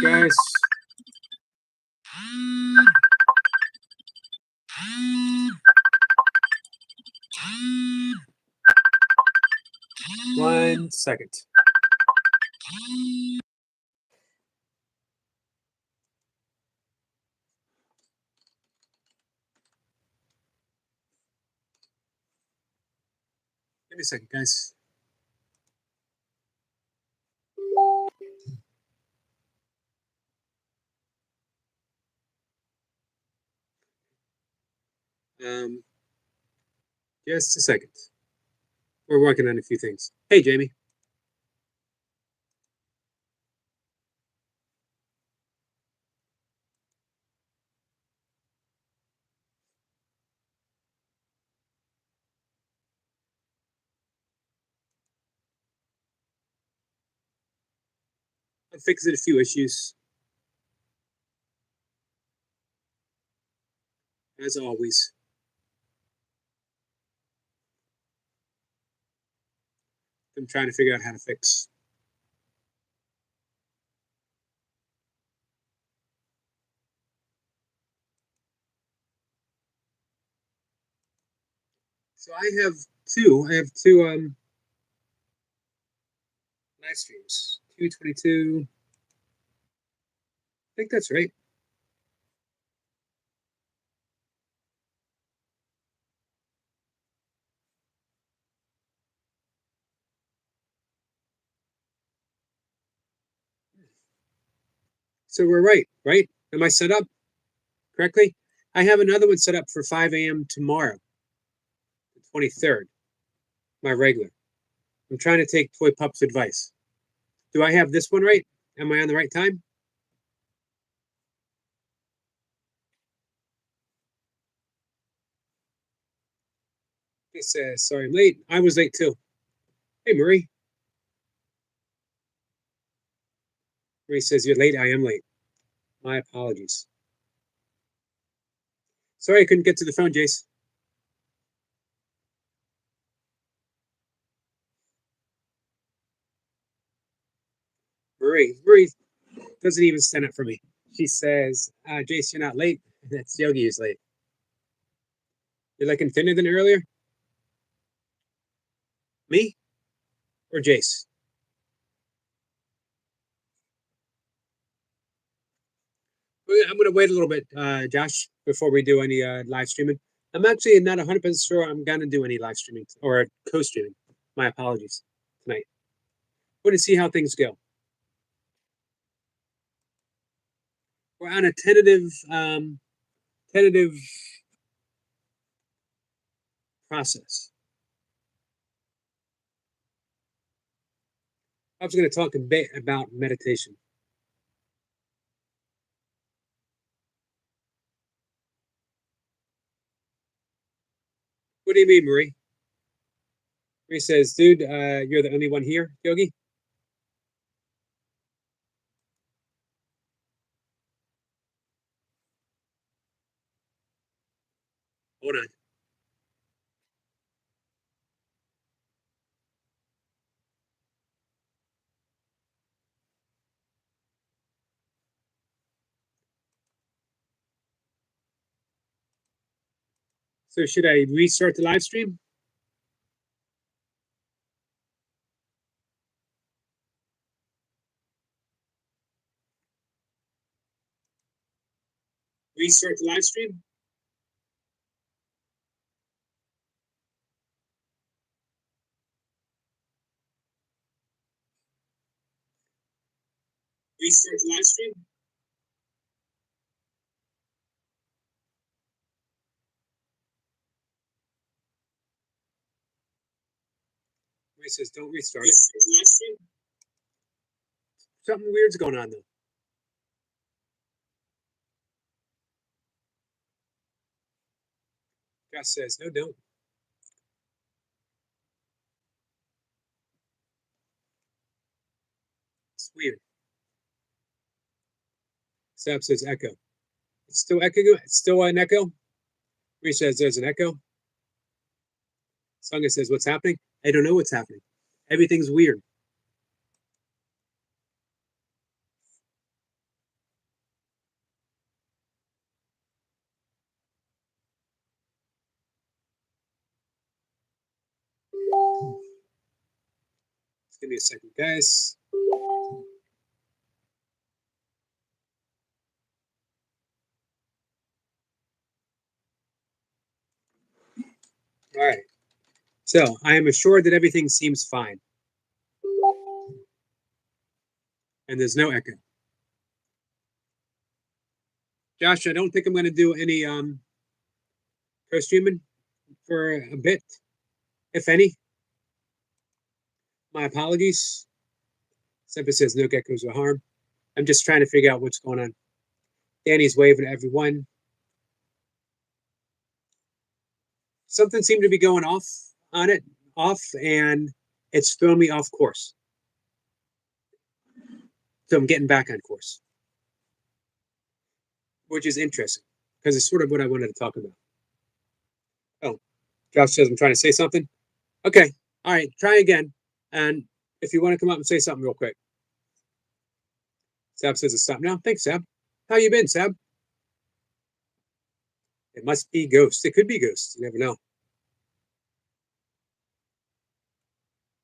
guys. One second. Give me a second, guys. Just a second. We're working on a few things. Hey, Jamie. I fixed a few issues. As always. I'm trying to figure out how to fix. So I have two live streams. 222. I think that's right. So we're right? Am I set up correctly? I have another one set up for 5 a.m. tomorrow, the 23rd, my regular. I'm trying to take Toy Pup's advice. Do I have this one right? Am I on the right time? He says, sorry, I'm late. I was late too. Hey, Marie. Marie says, you're late. I am late. My apologies. Sorry I couldn't get to the phone, Jace. Marie doesn't even stand up for me. She says, Jace, you're not late. That's Yogi who's late. You're looking thinner than earlier? Me or Jace? I'm going to wait a little bit, Josh, before we do any live streaming. I'm actually not 100% sure I'm going to do any live streaming or co-streaming. My apologies tonight. We're going to see how things go. We're on a tentative process. I was going to talk a bit about meditation. What do you mean, Marie? Marie says, dude, you're the only one here, Yogi? Hold on. So should I restart the live stream? Restart the live stream? Restart the live stream? Marie says, don't restart it. Restart the live stream? Something weird's going on though. Josh says, no, don't. It's weird. Sab says echo. It's still echoing. It's still an echo. Marie says there's an echo. Songa says, what's happening? I don't know what's happening. Everything's weird. Just give me a second, guys. All right. So I am assured that everything seems fine. And there's no echo. Josh, I don't think I'm going to do any co-streaming for a bit, if any. My apologies. Simple says no geckos or harm. I'm just trying to figure out what's going on. Danny's waving at everyone. Something seemed to be going off, and it's thrown me off course. So I'm getting back on course, which is interesting because it's sort of what I wanted to talk about. Oh, Josh says I'm trying to say something. Okay, all right, try again. And if you want to come up and say something real quick. Sab says it's stop now. Thanks, Sab. How you been, Sab? It must be Ghost. It could be Ghost. You never know.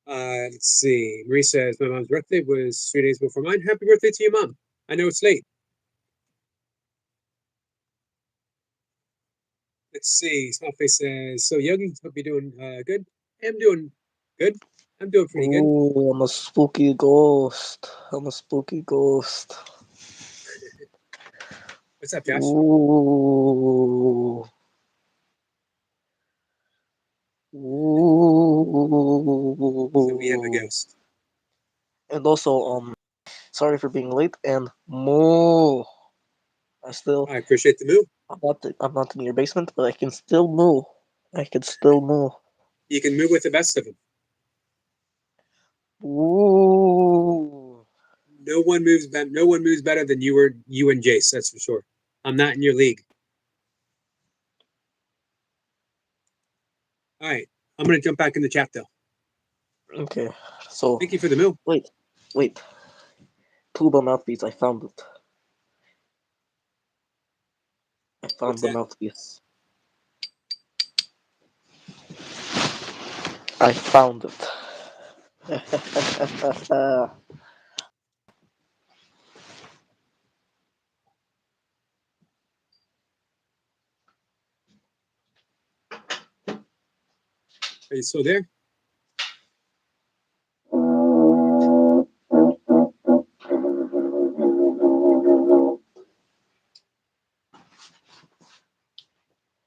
Let's see. Marie says my mom's birthday was 3 days before mine. Happy birthday to your mom. I know it's late. Let's see. Smallface says, so Yogi, hope you're doing good. I'm doing good. I'm doing pretty good. Ooh, I'm a spooky ghost. I'm a spooky ghost. What's up, Josh? Ooh. Ooh. So we have a ghost. And also, sorry for being late. And moo. I appreciate the move. I'm not in your basement, but I can still moo. I can still moo. You can move with the best of them. Ooh. No one moves better than you and Jace. That's for sure. I'm not in your league. All right, I'm gonna jump back in the chat though. Okay, so Thank you for the move. wait. Tuba mouthpiece. I found it. I found What's the that? mouthpiece. I found it. Are you still there?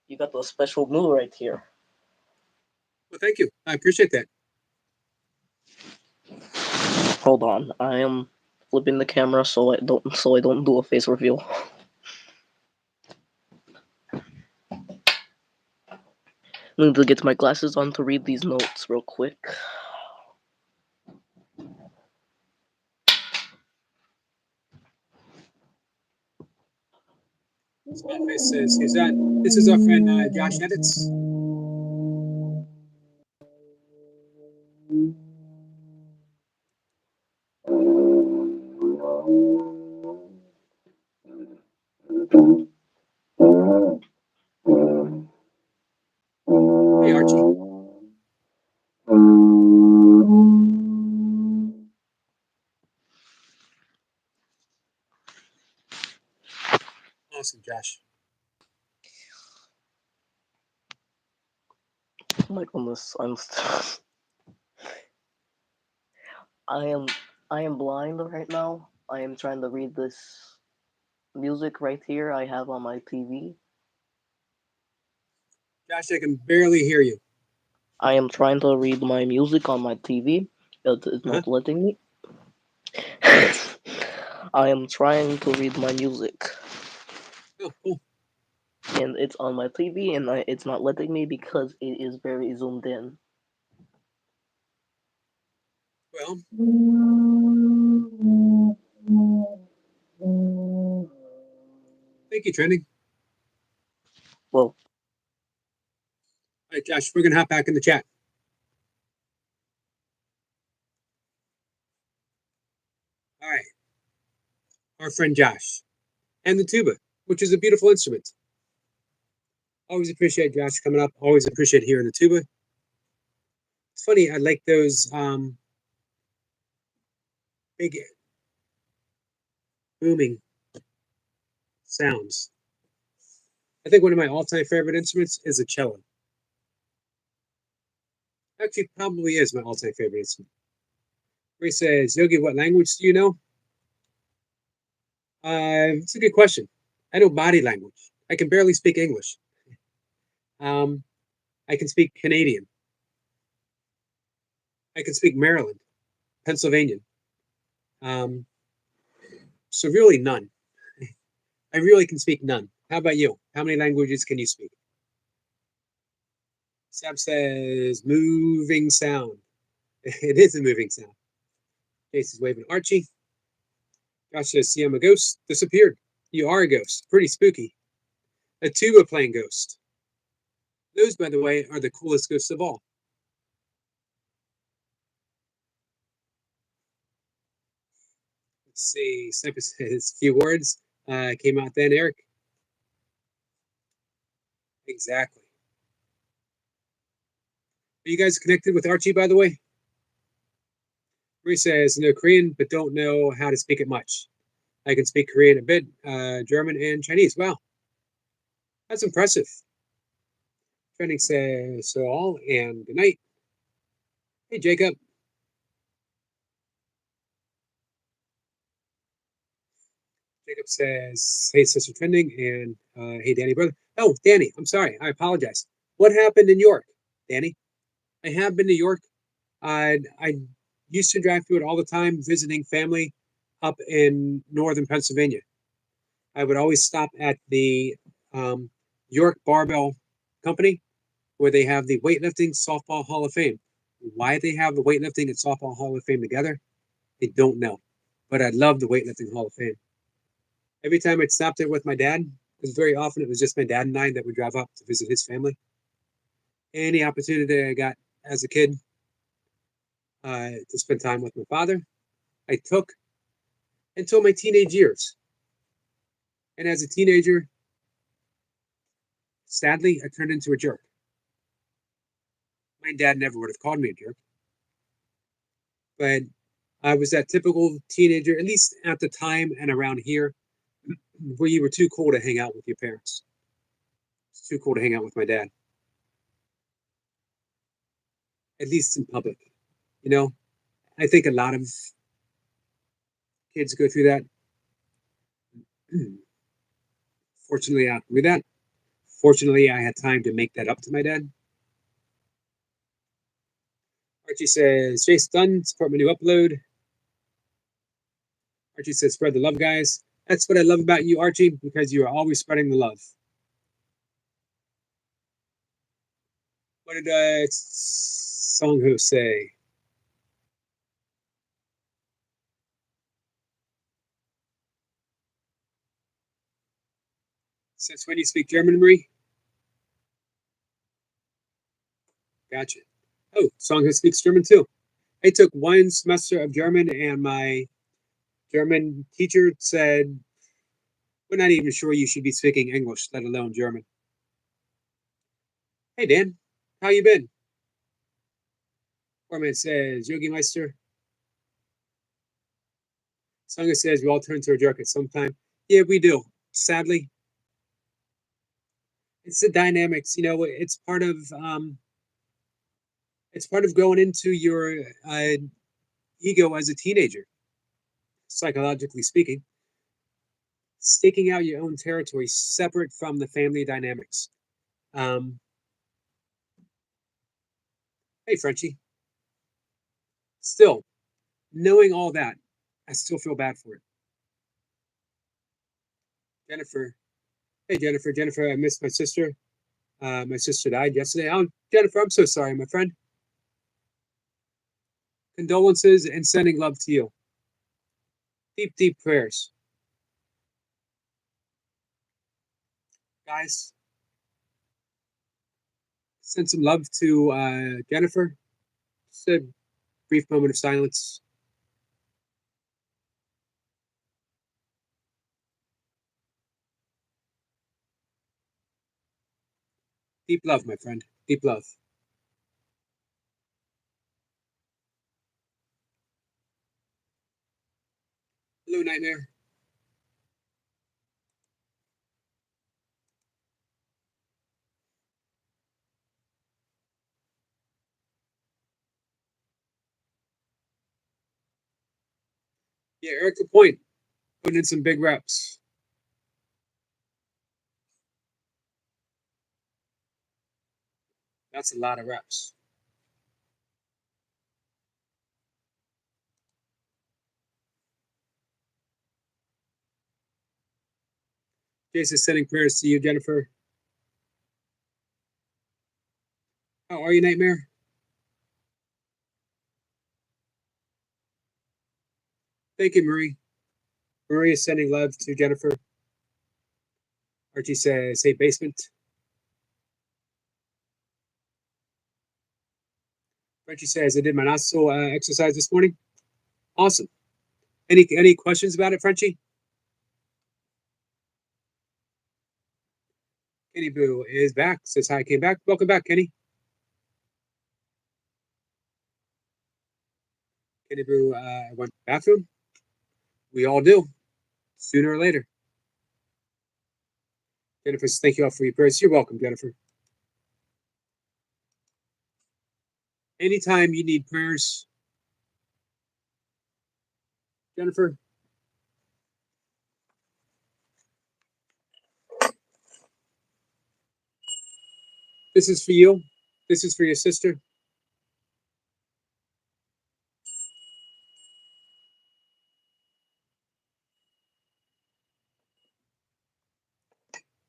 You got the special move right here. Well, thank you. I appreciate that. Hold on, I am flipping the camera so I don't do a face reveal. I need to get my glasses on to read these notes real quick. Smallface says, "Is that this is our friend Josh Edits?" Hey, Archie. Awesome, Josh. Oh my goodness, I am I am blind right now. I am trying to read this music right here I have on my TV. Josh, I can barely hear you. I am trying to read my music on my TV. It is Uh-huh. not letting me. I am trying to read my music, Oh, cool. and it's on my TV, and it's not letting me because it is very zoomed in. Well, thank you, Trending. Well, All right, Josh, we're gonna hop back in the chat. All right, our friend Josh and the tuba, which is a beautiful instrument. Always appreciate Josh coming up. Always appreciate hearing the tuba. It's funny. I like those big booming sounds. I think one of my all-time favorite instruments is a cello. Actually, probably is my all-time favorite instrument. Ray says, Yogi, what language do you know? It's a good question. I know body language. I can barely speak English. Um, I can speak Canadian. I can speak Maryland, Pennsylvanian. Um, so really none. I really can speak none. How about you? How many languages can you speak? Sam says moving sound. It is a moving sound. Jason's waving Archie. Josh says, see, I'm a ghost. Disappeared. You are a ghost. Pretty spooky. A tuba playing ghost. Those, by the way, are the coolest ghosts of all. Let's see. Sniper says few words. Came out then, Eric. Exactly. Are you guys connected with Archie, by the way? Marie says, know Korean, but don't know how to speak it much. I can speak Korean a bit, German, and Chinese. Wow, that's impressive. Trending says, so all, and good night. Hey, Jacob. Jacob says, hey, Sister Trending, and hey, Danny, brother. Oh, Danny, I'm sorry. I apologize. What happened in York, Danny? I have been to York. I used to drive through it all the time, visiting family up in northern Pennsylvania. I would always stop at the York Barbell Company, where they have the weightlifting softball Hall of Fame. Why they have the weightlifting and softball Hall of Fame together, I don't know. But I love the weightlifting Hall of Fame. Every time I'd stop there with my dad, because very often it was just my dad and I that would drive up to visit his family. Any opportunity I got as a kid to spend time with my father, I took until my teenage years. And as a teenager, sadly, I turned into a jerk. My dad never would have called me a jerk, but I was that typical teenager, at least at the time and around here, where you were too cool to hang out with your parents. It's too cool to hang out with my dad, at least in public. You know, I think a lot of kids go through that. Fortunately, I with that. Fortunately, I had time to make that up to my dad. Archie says, Jace done, support my new upload. Archie says, spread the love, guys. That's what I love about you, Archie, because you are always spreading the love. What did Songho say? Since when you speak German, Marie? Gotcha. Oh, Songho speaks German too. I took one semester of German, and my German teacher said, we're not even sure you should be speaking English, let alone German. Hey, Dan, how you been? Foreman says, Yogi Meister. Sangha says, we all turn to a jerk at some time. Yeah, we do. Sadly, it's the dynamics. You know, it's part of going into your ego as a teenager, psychologically speaking. Staking out your own territory separate from the family dynamics. Um, hey, Frenchie. Still, knowing all that, I still feel bad for it. Jennifer. Hey, Jennifer. Jennifer, I missed my sister. My sister died yesterday. Oh, Jennifer, I'm so sorry, my friend. Condolences and sending love to you. Deep, deep prayers. Guys, send some love to Jennifer. Just a brief moment of silence. Deep love, my friend. Deep love. Hello, Nightmare. Yeah, Eric, good point. Putting in some big reps. That's a lot of reps. Jason sending prayers to you, Jennifer. How are you, Nightmare? Thank you, Marie. Marie is sending love to Jennifer. Archie says, hey, basement. Archie says, I did my nostril exercise this morning. Awesome. Any questions about it, Frenchie? Kenny Boo is back. Says hi, came back. Welcome back, Kenny. Kenny Boo went to the bathroom. We all do, sooner or later. Jennifer says, thank you all for your prayers. You're welcome, Jennifer. Anytime you need prayers, Jennifer, this is for you. This is for your sister.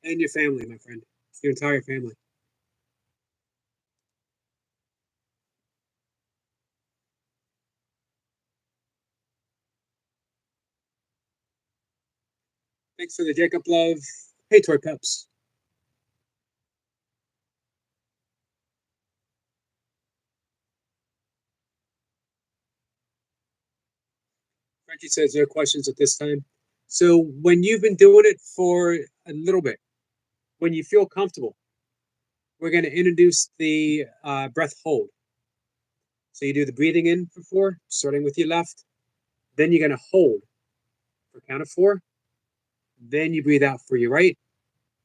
And your family, my friend. Your entire family. Thanks for the Jacob love. Hey, Toy Pups. Frenchie says no questions at this time. So when you've been doing it for a little bit, when you feel comfortable, we're going to introduce the breath hold. So you do the breathing in for 4, starting with your left. Then you're going to hold for count of 4. Then you breathe out for your right.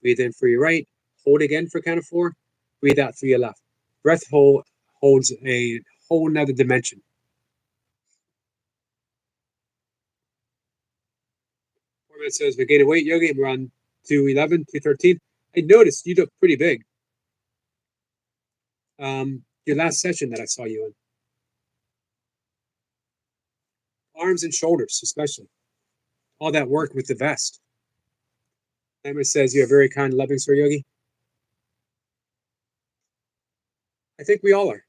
Breathe in for your right. Hold again for count of 4. Breathe out through your left. Breath hold holds a whole nother dimension. Format says we're gaining weight, Yogi. We're on 211, 213. I noticed you look pretty big. Your last session that I saw you in. Arms and shoulders, especially. All that work with the vest. Emma says you're very kind, loving, Sir Yogi. I think we all are.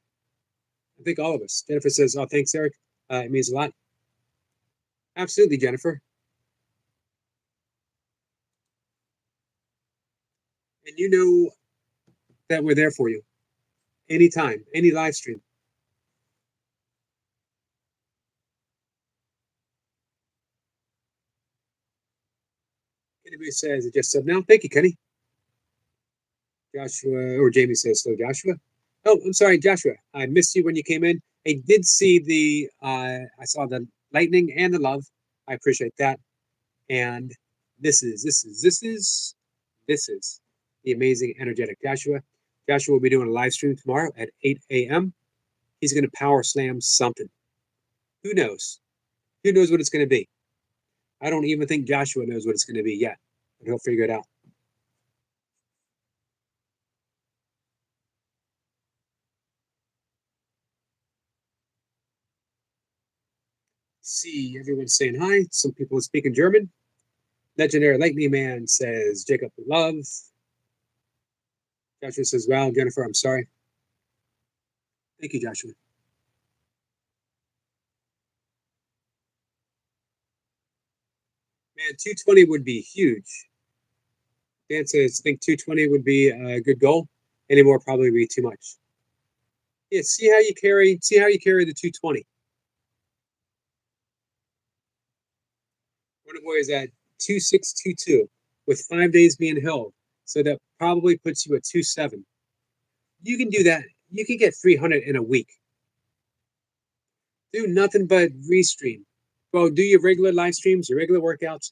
I think all of us. Jennifer says, oh, thanks, Eric. It means a lot. Absolutely, Jennifer. And you know that we're there for you. Anytime, any live stream. Anybody says it just sub now. Thank you, Kenny. Joshua, or Jamie says, so Joshua. Oh, I'm sorry, Joshua. I missed you when you came in. I did see I saw the lightning and the love. I appreciate that. And this is the amazing, energetic Joshua. Joshua will be doing a live stream tomorrow at 8 a.m. He's going to power slam something. Who knows? Who knows what it's going to be? I don't even think Joshua knows what it's going to be yet, but he'll figure it out. See, everyone's saying hi. Some people are speaking German. Legendary Lightning Man says Jacob love. Joshua says, wow, Jennifer, I'm sorry. Thank you, Joshua. Man, 220 would be huge. Dan says, think 220 would be a good goal. Any more probably be too much. Yeah, see how you carry the 220. One boy is at 2622 with 5 days being held. So that probably puts you at 27. You can do that. You can get 300 in a week. Do nothing but restream. Well, do your regular live streams, your regular workouts,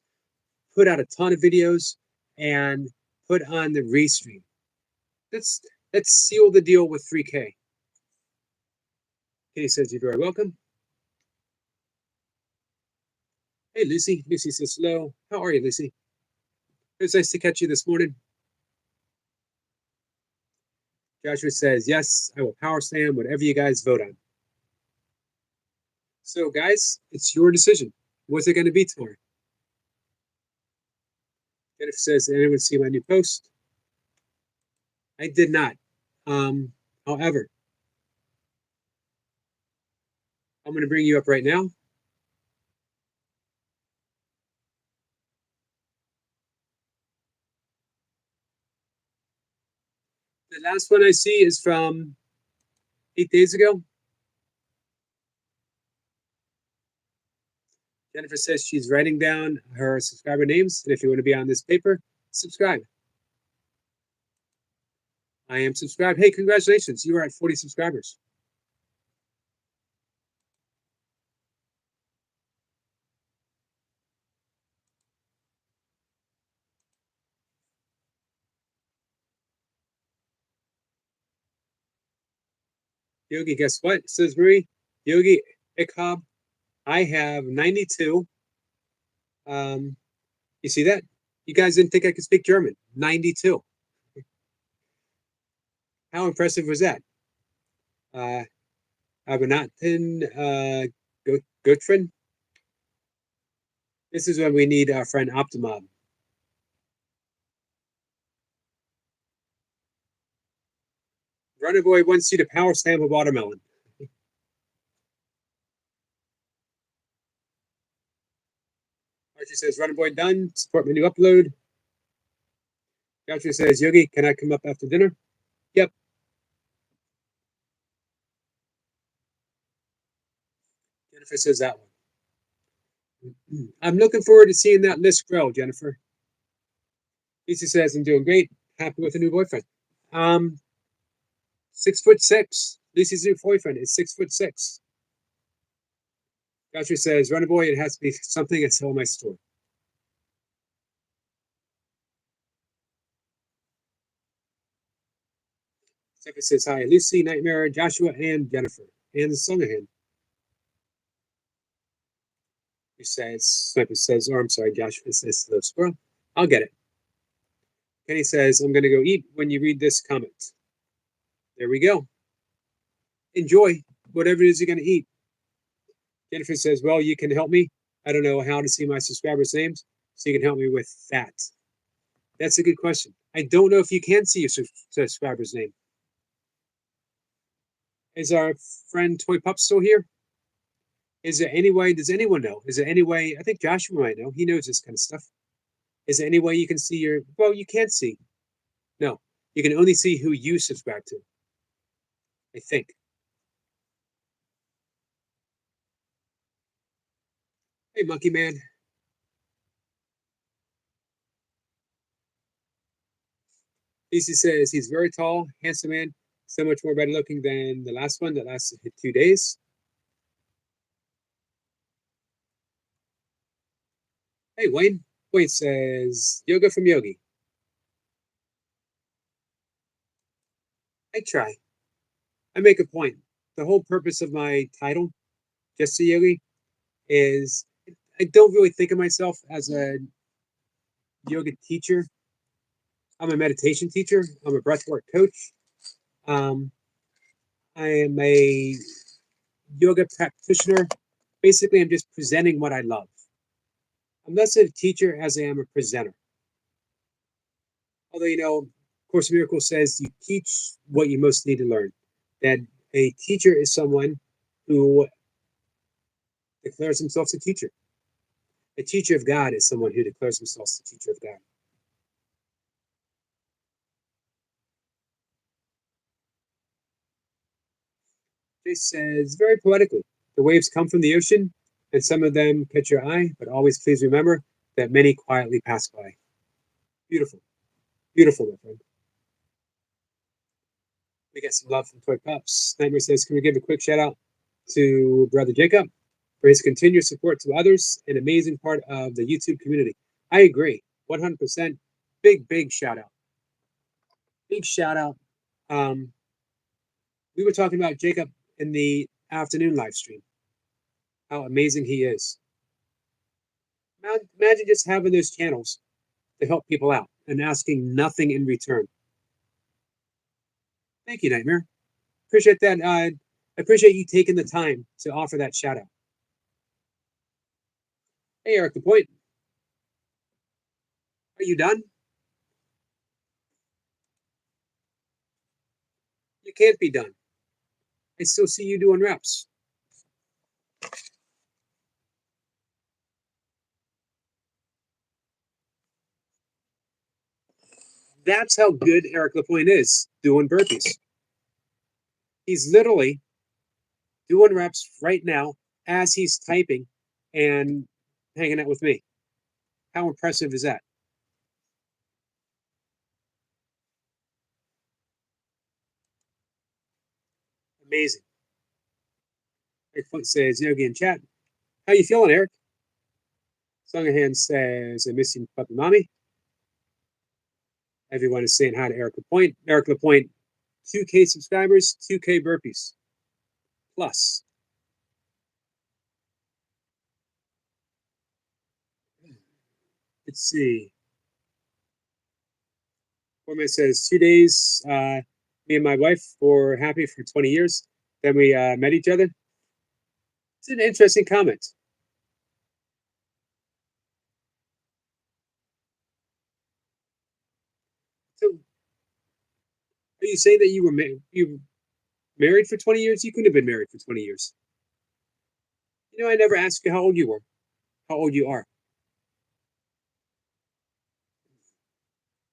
put out a ton of videos, and put on the restream. Let's seal the deal with 3K. Kenny says you're very welcome. Hey, Lucy. Lucy says hello. How are you, Lucy? It was nice to catch you this morning. Joshua says, yes, I will power slam whatever you guys vote on. So, guys, it's your decision. What's it going to be tomorrow? Jennifer says, did anyone see my new post? I did not. However, I'm going to bring you up right now. The last one I see is from 8 days ago. Jennifer says she's writing down her subscriber names, and if you want to be on this paper, subscribe. I am subscribed. Hey, congratulations. You are at 40 subscribers. Yogi, guess what? Says Marie. Yogi Ikhab, I have 92. You see that? You guys didn't think I could speak German. 92. How impressive was that? Abernathen Gutfrin. This is when we need our friend Optimob. Runner Boy wants you to power slam a watermelon. Archie says, Runner Boy done. Support my new upload. Joshua says, Yogi, can I come up after dinner? Yep. Jennifer says that one. I'm looking forward to seeing that list grow, Jennifer. Lisa says, I'm doing great. Happy with a new boyfriend. 6'6". Lucy's new boyfriend is 6'6". Joshua says, Runner Boy, it has to be something I sell in my store. Stephen says, hi, Lucy, Nightmare, Joshua, and Jennifer, and Songhan. He says, Sniper says, oh, I'm sorry, Joshua says, hello, squirrel. I'll get it. Kenny says, I'm going to go eat when you read this comment. There we go. Enjoy whatever it is you're going to eat. Jennifer says, well, you can help me. I don't know how to see my subscribers' names, so you can help me with that. That's a good question. I don't know if you can see your subscriber's name. Is our friend Toy Pup still here? Is there any way, does anyone know? Is there any way, I think Joshua might know. He knows this kind of stuff. Is there any way you can see your, well, you can't see. No, you can only see who you subscribe to. I think. Hey, Monkey Man. DC says he's very tall, handsome man, so much more better looking than the last one that lasted 2 days. Hey, Wayne. Wayne says, yoga from Yogi. I try. I make a point. The whole purpose of my title, Just a Yogi, is I don't really think of myself as a yoga teacher. I'm a meditation teacher. I'm a breathwork coach. I am a yoga practitioner. Basically, I'm just presenting what I love. I'm less a teacher as I am a presenter. Although, you know, Course in Miracles says you teach what you most need to learn. That a teacher is someone who declares themselves a teacher. A teacher of God is someone who declares themselves a teacher of God. Jay says, very poetically, the waves come from the ocean, and some of them catch your eye, but always please remember that many quietly pass by. Beautiful. Beautiful, my friend. We get some love from Toy Pups. Nightmare says, can we give a quick shout out to Brother Jacob? for his continued support to others, an amazing part of the YouTube community. I agree, 100%. Big shout out. Big shout out. Um, we were talking about Jacob in the afternoon live stream, how amazing he is. Imagine just having those channels to help people out and asking nothing in return. Thank you, Nightmare. Appreciate that. I appreciate you taking the time to offer that shout out. Hey, Eric Lapointe. Are you done? You can't be done. I still see you doing reps. That's how good Eric Lapointe is doing burpees. He's literally doing reps right now as he's typing and hanging out with me. How impressive is that? Amazing. Eric Lapointe says, Yogi in chat. How you feeling, Eric? Songahan says, I miss you, puppy mommy. Everyone is saying hi to Eric Lapointe. Eric Lapointe, 2K subscribers, 2K burpees. Plus. Let's see. Foreman says 2 days. Me and my wife were happy for 20 years. Then we met each other. It's an interesting comment. So, are you saying that you were married for 20 years? You couldn't have been married for 20 years. You know, I never asked you how old you were, how old you are.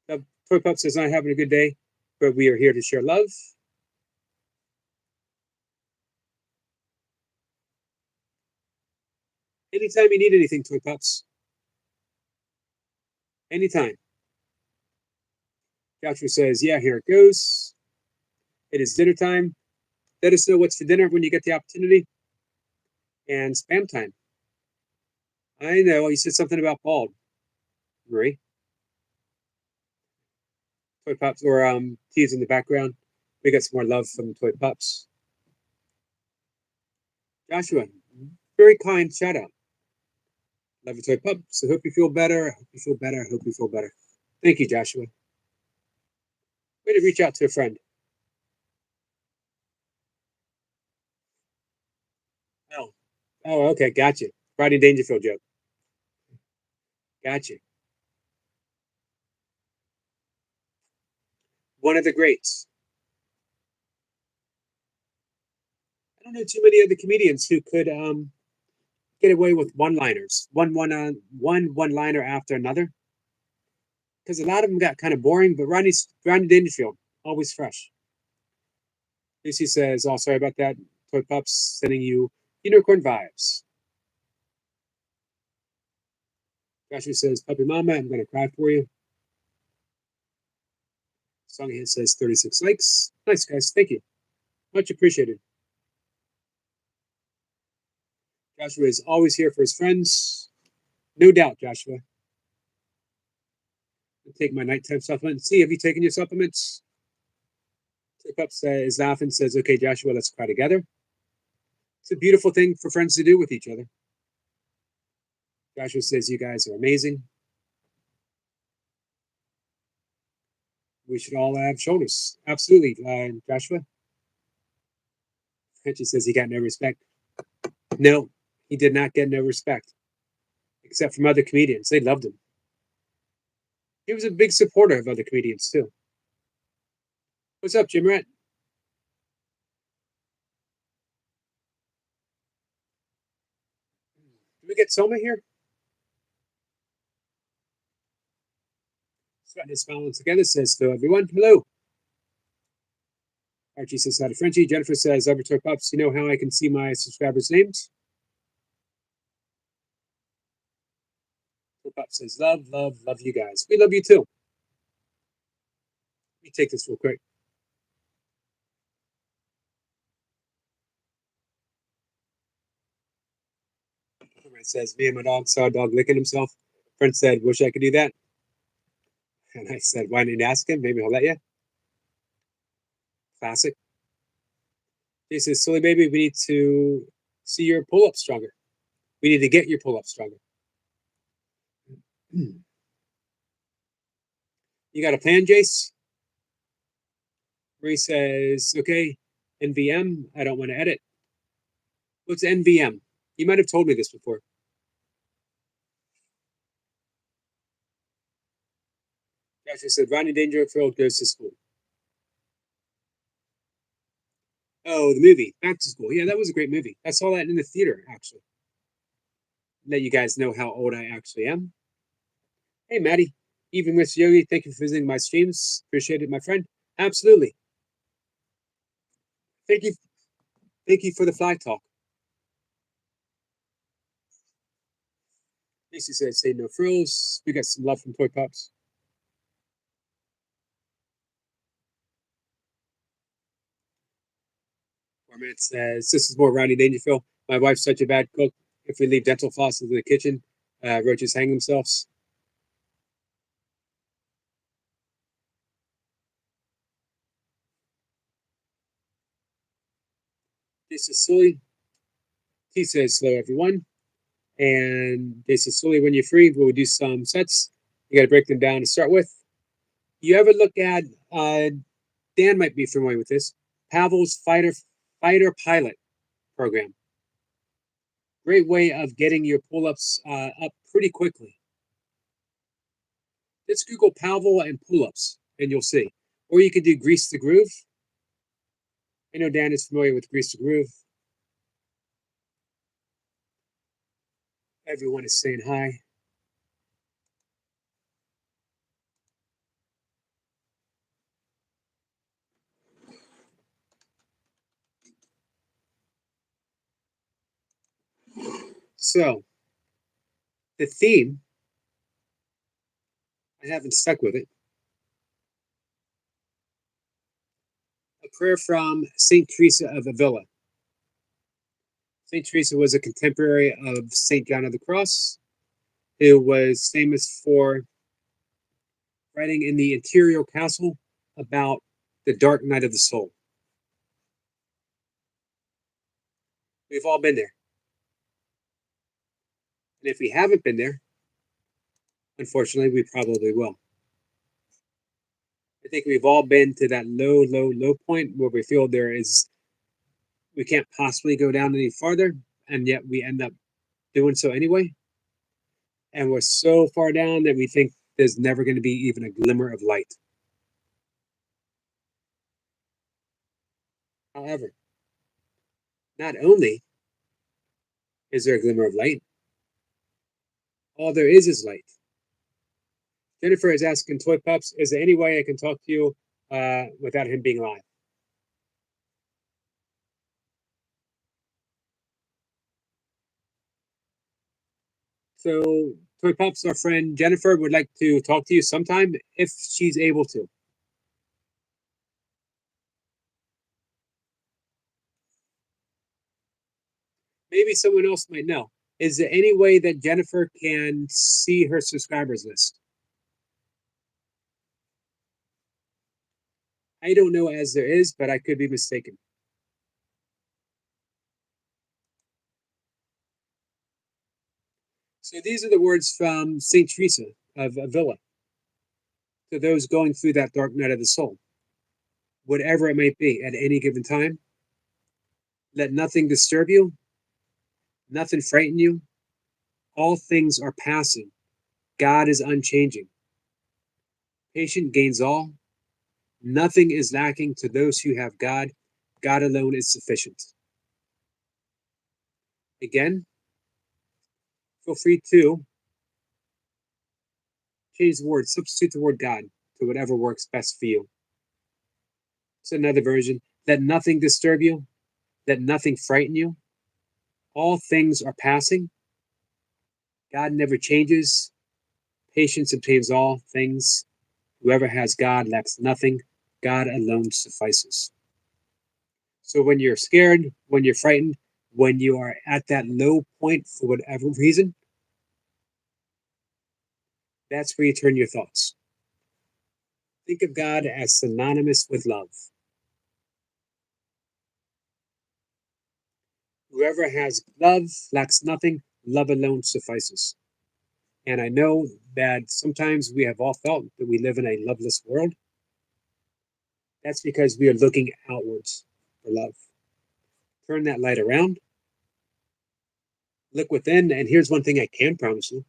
Toy Pup says, I'm having a good day, but we are here to share love. Anytime you need anything, Toy Pups. Anytime. Joshua says, yeah, here it goes. It is dinner time. Let us know what's for dinner when you get the opportunity. And spam time. I know, you said something about bald, Marie. Toy Pups, or T's in the background. We got some more love from Toy Pups. Joshua, very kind shout out. Love you, Toy Pups. I hope you feel better. I hope you feel better. I hope you feel better. Thank you, Joshua. Way to reach out to a friend. Oh, okay, gotcha. Rodney Dangerfield joke. Gotcha. One of the greats. I don't know too many other comedians who could get away with one-liners, one-liner after another. Because a lot of them got kind of boring, but Rodney Dangerfield, always fresh. Lucy says, oh, sorry about that. Toy Pups sending you unicorn vibes. Joshua says, Puppy Mama, I'm going to cry for you. Songhit says 36 likes. Nice, guys. Thank you. Much appreciated. Joshua is always here for his friends. No doubt, Joshua. I'll take my nighttime supplement. See, have you taken your supplements? Toy Pups is laughing, says, okay, Joshua, let's cry together. It's a beautiful thing for friends to do with each other. Joshua says, you guys are amazing. We should all have shoulders. Absolutely, Joshua. Frenchie says he got no respect. No, he did not get no respect, except from other comedians. They loved him. He was a big supporter of other comedians, too. What's up, Jim Rat? Did we get Soma here? Sweating his smiling together says to everyone, hello. Archie says hi to Frenchie. Jennifer says, Toy Pups, you know how I can see my subscribers' names? Toy Pups says, love you guys. We love you too. Let me take this real quick. It says, me and my dog saw a dog licking himself. Friend said, wish I could do that. And I said, why didn't you ask him? Maybe he'll let you. Classic. He says, silly baby, we need to see your pull-up stronger. We need to get your pull-up stronger. You got a plan, Jace? Marie says, okay, NVM, I don't want to edit. What's NVM? You might have told me this before. Joshua said, Rodney Dangerfield goes to school. Oh, the movie, Back to School. Yeah, that was a great movie. I saw that in the theater, actually. Let you guys know how old I actually am. Hey, Maddie. Even Mr. Yogi, thank you for visiting my streams. Appreciate it, my friend. Absolutely. Thank you. Thank you for the flag talk. Lacey said, say no frills. We got some love from Toy Pops. Format says, this is more Rodney Dangerfield. My wife's such a bad cook. If we leave dental floss in the kitchen, roaches hang themselves. This is silly. He says, hello, everyone. And this is silly when you're free. We'll do some sets. You got to break them down to start with. You ever look at, Dan might be familiar with this, Pavel's fighter pilot program. Great way of getting your pull-ups up pretty quickly. Let's Google Pavel and pull-ups, and you'll see. Or you could do Grease the Groove. I know Dan is familiar with Grease the Groove. Everyone is saying hi. So, the theme, I haven't stuck with it. A prayer from St. Teresa of Avila. St. Teresa was a contemporary of St. John of the Cross, who was famous for writing in the Interior Castle about the dark night of the soul. We've all been there. And if we haven't been there, unfortunately, we probably will. I think we've all been to that low point where we feel we can't possibly go down any farther, and yet we end up doing so anyway. And we're so far down that we think there's never going to be even a glimmer of light. However, not only is there a glimmer of light, all there is light. Jennifer is asking Toy Pups, is there any way I can talk to you without him being live? So Toy Pups, our friend Jennifer would like to talk to you sometime if she's able to. Maybe someone else might know. Is there any way that Jennifer can see her subscribers list? I don't know as there is, but I could be mistaken. So these are the words from St. Teresa of Avila to those going through that dark night of the soul. Whatever it might be at any given time, let nothing disturb you, nothing frighten you. All things are passing. God is unchanging. Patient gains all. Nothing is lacking to those who have God. God alone is sufficient. Again, feel free to change the word, substitute the word God to whatever works best for you. It's another version. Let nothing disturb you. Let nothing frighten you. All things are passing. God never changes. Patience obtains all things. Whoever has God lacks nothing. God alone suffices. So when you're scared, when you're frightened, when you are at that low point for whatever reason, that's where you turn your thoughts. Think of God as synonymous with love. Whoever has love lacks nothing, love alone suffices. And I know that sometimes we have all felt that we live in a loveless world. That's because we are looking outwards for love. Turn that light around, look within, and here's one thing I can promise you.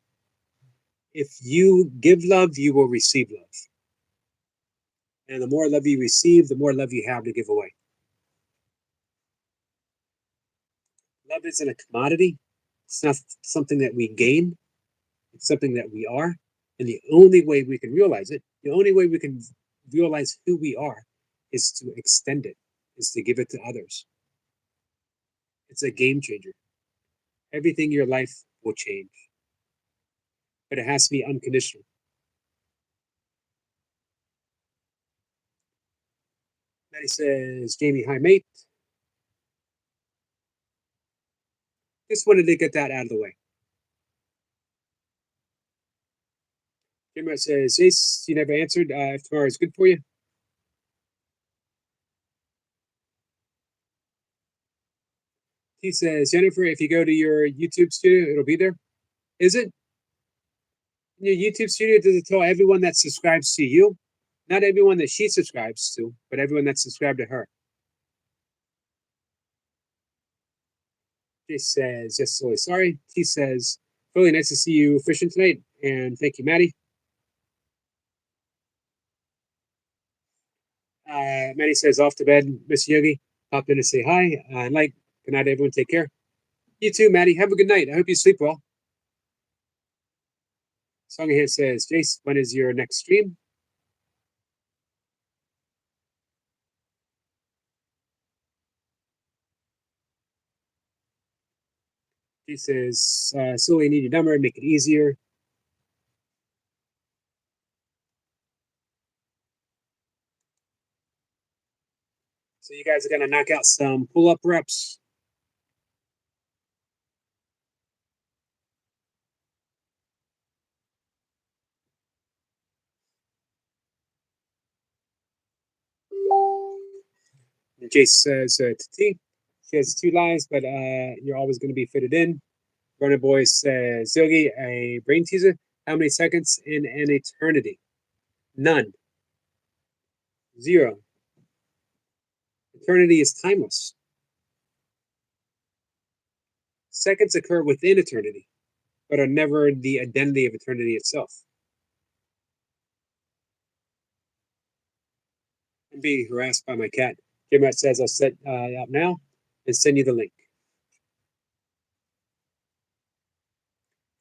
If you give love, you will receive love. And the more love you receive, the more love you have to give away. Love isn't a commodity, it's not something that we gain, it's something that we are. And the only way we can realize it, the only way we can realize who we are, is to extend it, is to give it to others. It's a game changer. Everything in your life will change, but it has to be unconditional. Maddie says, Jamie, hi, mate. Just wanted to get that out of the way. Jimmy says, Jace, you never answered if tomorrow is good for you. He says, Jennifer, if you go to your YouTube studio, it'll be there. Is it? In your YouTube studio, does it tell everyone that subscribes to you? Not everyone that she subscribes to, but everyone that's subscribed to her. Jay says, yes, so sorry. He says, really nice to see you fishing tonight. And thank you, Maddie. Maddie says, off to bed, Miss Yogi. Pop in to say hi. Good night, everyone. Take care. You too, Maddie. Have a good night. I hope you sleep well. Song ahead says, Jace, when is your next stream? She says, slowly need your number, make it easier. So you guys are gonna knock out some pull-up reps. And Jace says to T, she has 2 lives, but you're always gonna be fitted in. Runner Boy says, Zogi, a brain teaser. How many seconds in an eternity? None. 0. Eternity is timeless. Seconds occur within eternity, but are never the identity of eternity itself. I'm being harassed by my cat. Jimrat says I'll set up now and send you the link.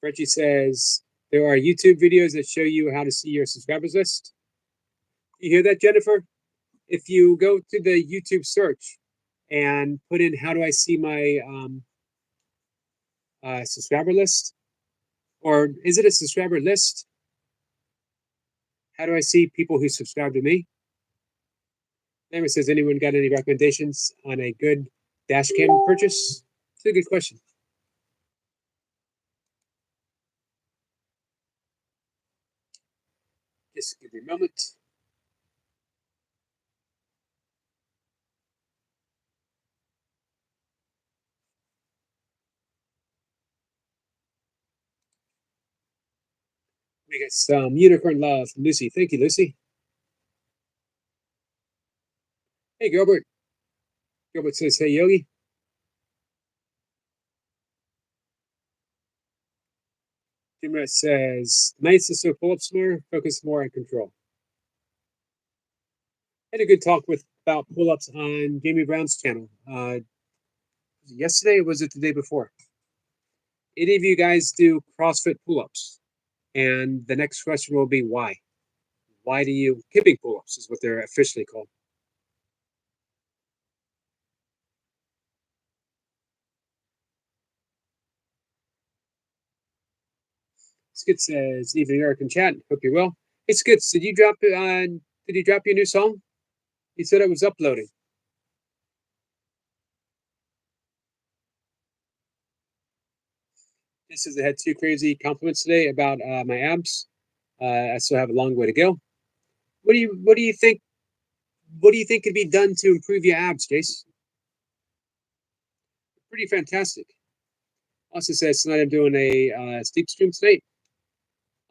Frenchie says there are YouTube videos that show you how to see your subscribers list. You hear that, Jennifer? If you go to the YouTube search and put in how do I see my subscriber list, or is it a subscriber list? How do I see people who subscribe to me? Never says anyone got any recommendations on a good dash cam purchase? It's a good question. Just give me a moment. We got some unicorn love from Lucy. Thank you, Lucy. Hey, Gilbert. Gilbert says, hey, Yogi. Jimrat says, nice to still pull ups more, focus more on control. I had a good talk about pull ups on Jamie Brown's channel. Yesterday, or was it the day before? Any of you guys do CrossFit pull ups? And the next question will be why? Why do you kipping pull ups is what they're officially called. Skid says, evening Eric in chat. Hope you're well. Hey Skids, did you drop your new song? He said it was uploading. This is I had 2 crazy compliments today about my abs. I still have a long way to go. What do you think? What do you think could be done to improve your abs, Jace? Pretty fantastic. Also says tonight I'm doing a sleep stream tonight.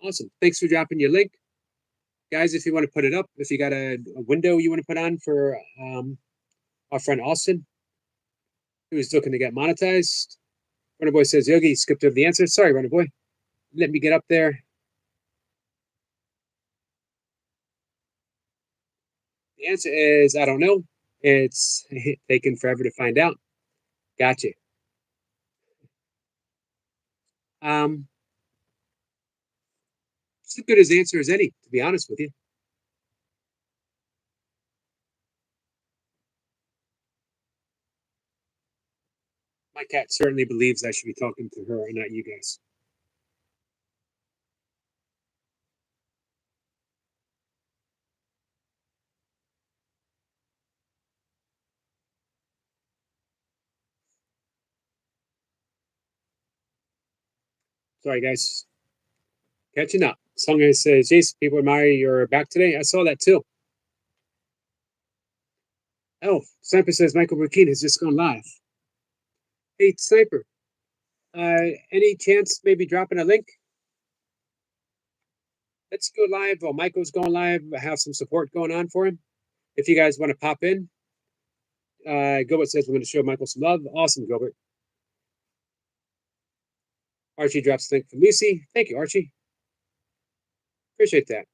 Awesome. Thanks for dropping your link, guys. If you want to put it up, if you got a window you want to put on for our friend Austin, who's looking to get monetized. Runner Boy says Yogi skipped over the answer. Sorry, Runner Boy. Let me get up there. The answer is I don't know. It's taken forever to find out. Gotcha. It's as good as answer as any, to be honest with you. My cat certainly believes I should be talking to her and not you guys. Sorry, guys. Catching up. Song says, Jace, people admire you're back today. I saw that too. Oh, Sniper says Michael Burkeen has just gone live. Hey, Sniper. Any chance maybe dropping a link? Let's go live while Michael's going live. I have some support going on for him. If you guys want to pop in, Gilbert says we're going to show Michael some love. Awesome, Gilbert. Archie drops the link from Lucy. Thank you, Archie. Appreciate that.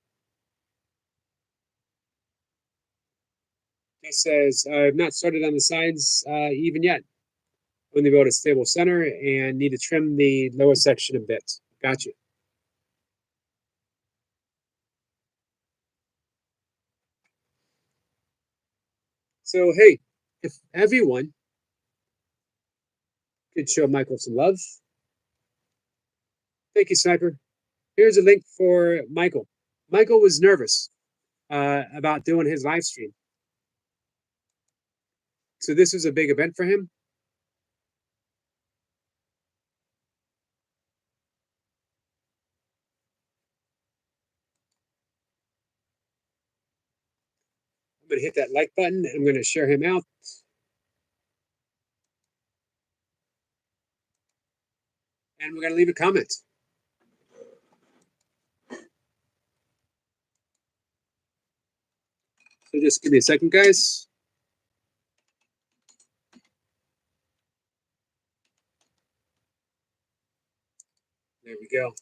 He says, I've not started on the sides even yet. Only build a stable center and need to trim the lower section a bit. Gotcha. So, hey, if everyone could show Michael some love. Thank you, Sniper. Here's a link for Michael. Michael was nervous about doing his live stream. So this was a big event for him. I'm going to hit that like button. I'm going to share him out. And we're going to leave a comment. So just give me a second, guys. There we go.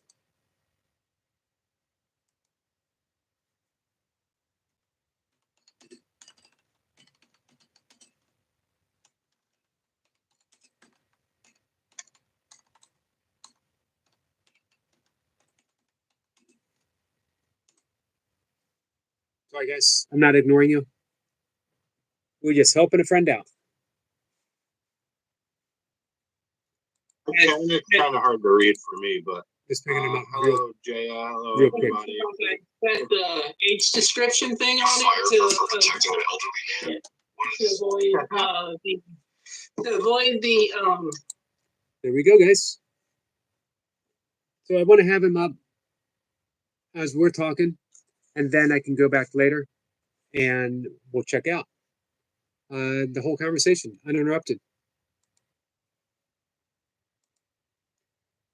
Sorry, guys. I'm not ignoring you. We're just helping a friend out. It's kind of hard to read for me, but just picking him up. Hello, Jay. Hello, real quick. everybody. That the age description thing on it to avoid the There we go, guys. So I want to have him up as we're talking, and then I can go back later, and we'll check out the whole conversation uninterrupted.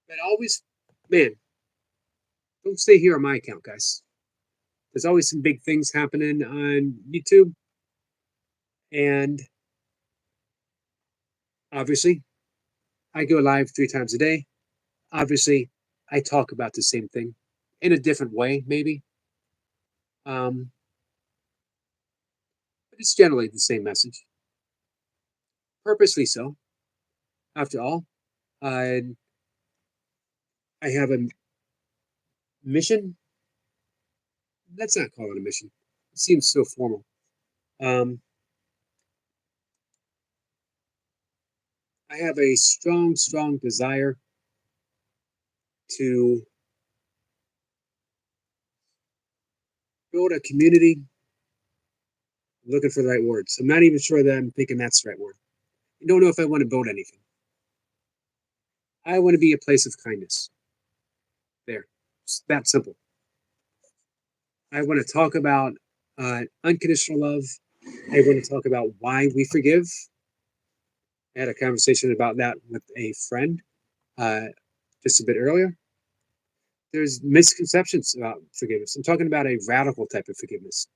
But always, man, don't stay here on my account, guys. There's always some big things happening on YouTube. And obviously, I go live 3 times a day. Obviously, I talk about the same thing in a different way, maybe. But it's generally the same message. Purposely so. After all, I have a mission. Let's not call it a mission. It seems so formal. I have a strong, strong desire to build a community. I'm looking for the right words. I'm not even sure that I'm thinking that's the right word. I don't know if I want to build anything. I want to be a place of kindness. There. It's that simple. I want to talk about unconditional love. I want to talk about why we forgive. I had a conversation about that with a friend just a bit earlier. There's misconceptions about forgiveness. I'm talking about a radical type of forgiveness,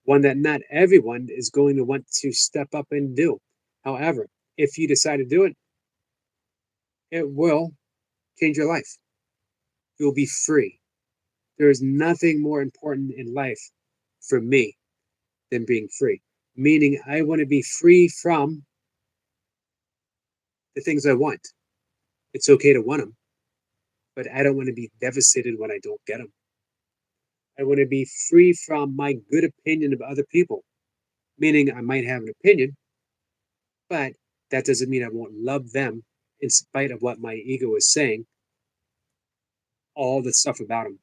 one that not everyone is going to want to step up and do. However, if you decide to do it, it will change your life. You'll be free. There is nothing more important in life for me than being free. Meaning, I want to be free from the things I want. It's okay to want them, but I don't want to be devastated when I don't get them. I want to be free from my good opinion of other people, meaning I might have an opinion, but that doesn't mean I won't love them in spite of what my ego is saying, all the stuff about them.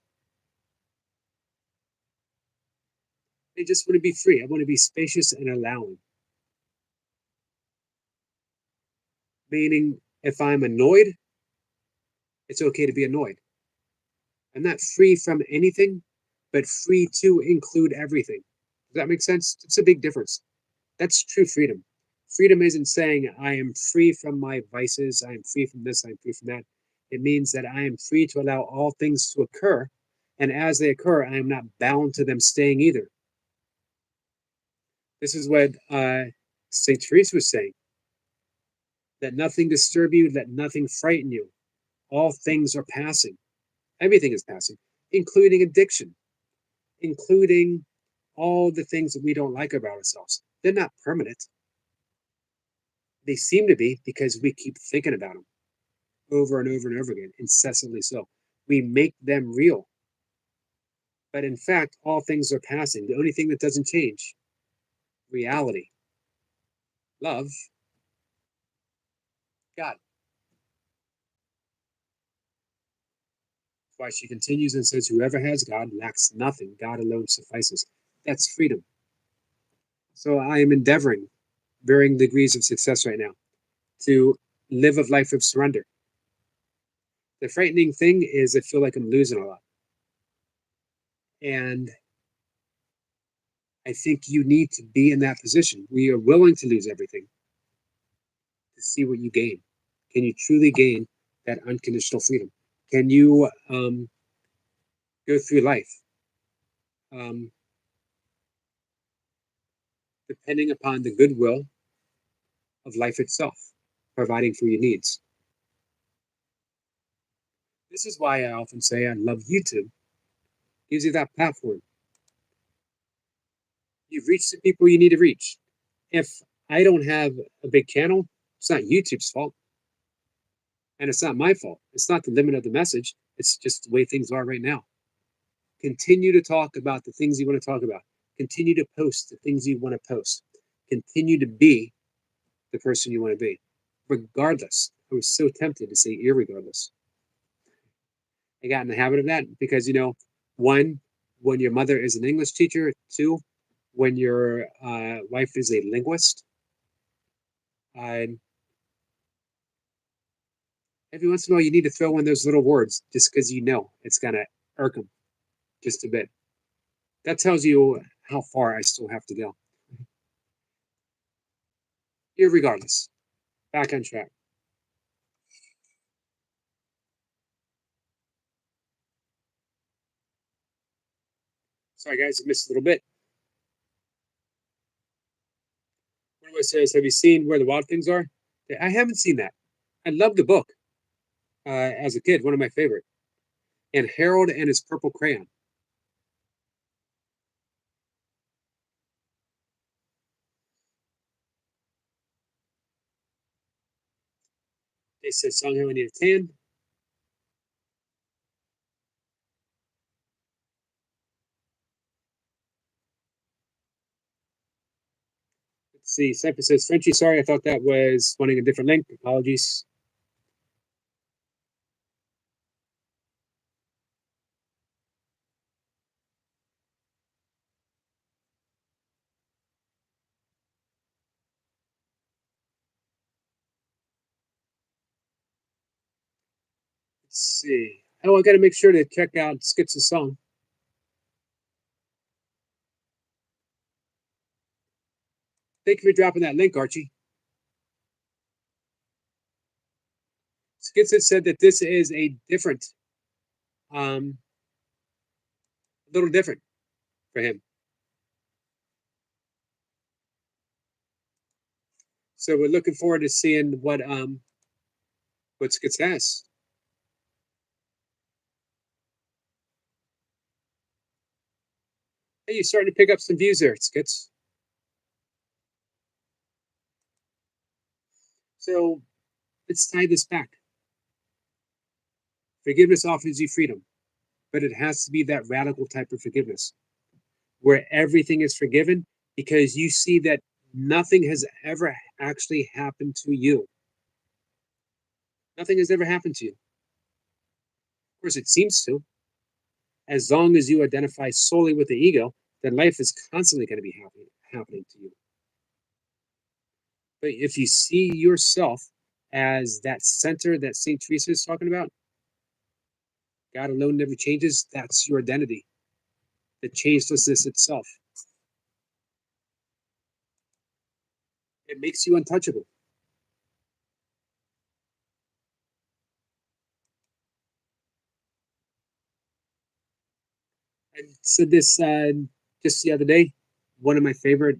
I just want to be free. I want to be spacious and allowing. Meaning, if I'm annoyed, it's okay to be annoyed. I'm not free from anything, but free to include everything. Does that make sense? It's a big difference. That's true freedom. Freedom isn't saying I am free from my vices, I am free from this, I'm free from that. It means that I am free to allow all things to occur, and as they occur, I am not bound to them staying either. This is what St. Teresa was saying. Let nothing disturb you, let nothing frighten you. All things are passing. Everything is passing, including addiction, including all the things that we don't like about ourselves. They're not permanent. They seem to be because we keep thinking about them over and over and over again, incessantly so. We make them real. But in fact, all things are passing. The only thing that doesn't change, reality, love, God. Why she continues and says, whoever has God lacks nothing. God alone suffices. That's freedom. So I am endeavoring, varying degrees of success right now, to live a life of surrender. The frightening thing is I feel like I'm losing a lot. And I think you need to be in that position. We are willing to lose everything to see what you gain. Can you truly gain that unconditional freedom? Can you go through life um, depending upon the goodwill of life itself, providing for your needs? This is why I often say I love YouTube. It gives you that platform. You've reached the people you need to reach. If I don't have a big channel, it's not YouTube's fault. And it's not my fault. It's not the limit of the message. It's just the way things are right now. Continue to talk about the things you want to talk about. Continue to post the things you want to post. Continue to be the person you want to be, regardless. I was so tempted to say irregardless. I got in the habit of that because, one, when your mother is an English teacher, two, when your wife is a linguist, every once in a while you need to throw in those little words just because it's going to irk them just a bit. That tells you how far I still have to go. Irregardless, back on track. Sorry, guys, I missed a little bit. One of us says, have you seen Where the Wild Things Are? I haven't seen that. I love the book as a kid, one of my favorite. And Harold and His Purple Crayon. They said, Song How I Need a Tan. Let's see. Cypher says, Frenchie, sorry, I thought that was wanting a different link. Apologies. see. Oh, I got to make sure to check out Skits' song. Thank you for dropping that link, Archie. Skits has said that this is a different, a little different for him. So we're looking forward to seeing what Skits has. Hey, you're starting to pick up some views there, Skits. So let's tie this back. Forgiveness offers you freedom, but it has to be that radical type of forgiveness where everything is forgiven because you see that nothing has ever actually happened to you. Nothing has ever happened to you. Of course, it seems to. As long as you identify solely with the ego, then life is constantly going to be happening to you. But if you see yourself as that center that St. Teresa is talking about, God alone never changes, that's your identity. The changelessness itself. It makes you untouchable. I said this just the other day. One of my favorite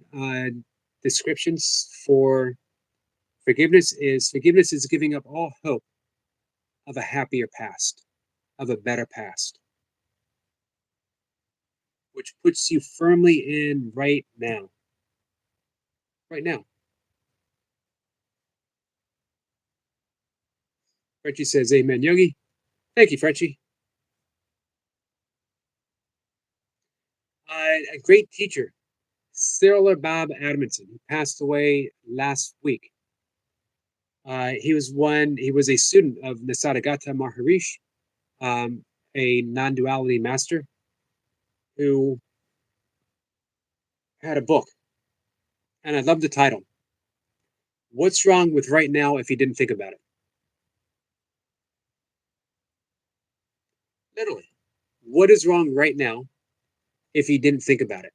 descriptions for forgiveness is giving up all hope of a happier past, of a better past, which puts you firmly in right now. Right now. Frenchie says, Amen, Yogi. Thank you, Frenchie. A great teacher, Cyril Bob Adamson, who passed away last week. He was a student of Nisargadatta Maharishi, a non-duality master who had a book. And I love the title. What's wrong with right now if you didn't think about it? Literally. What is wrong right now if you didn't think about it?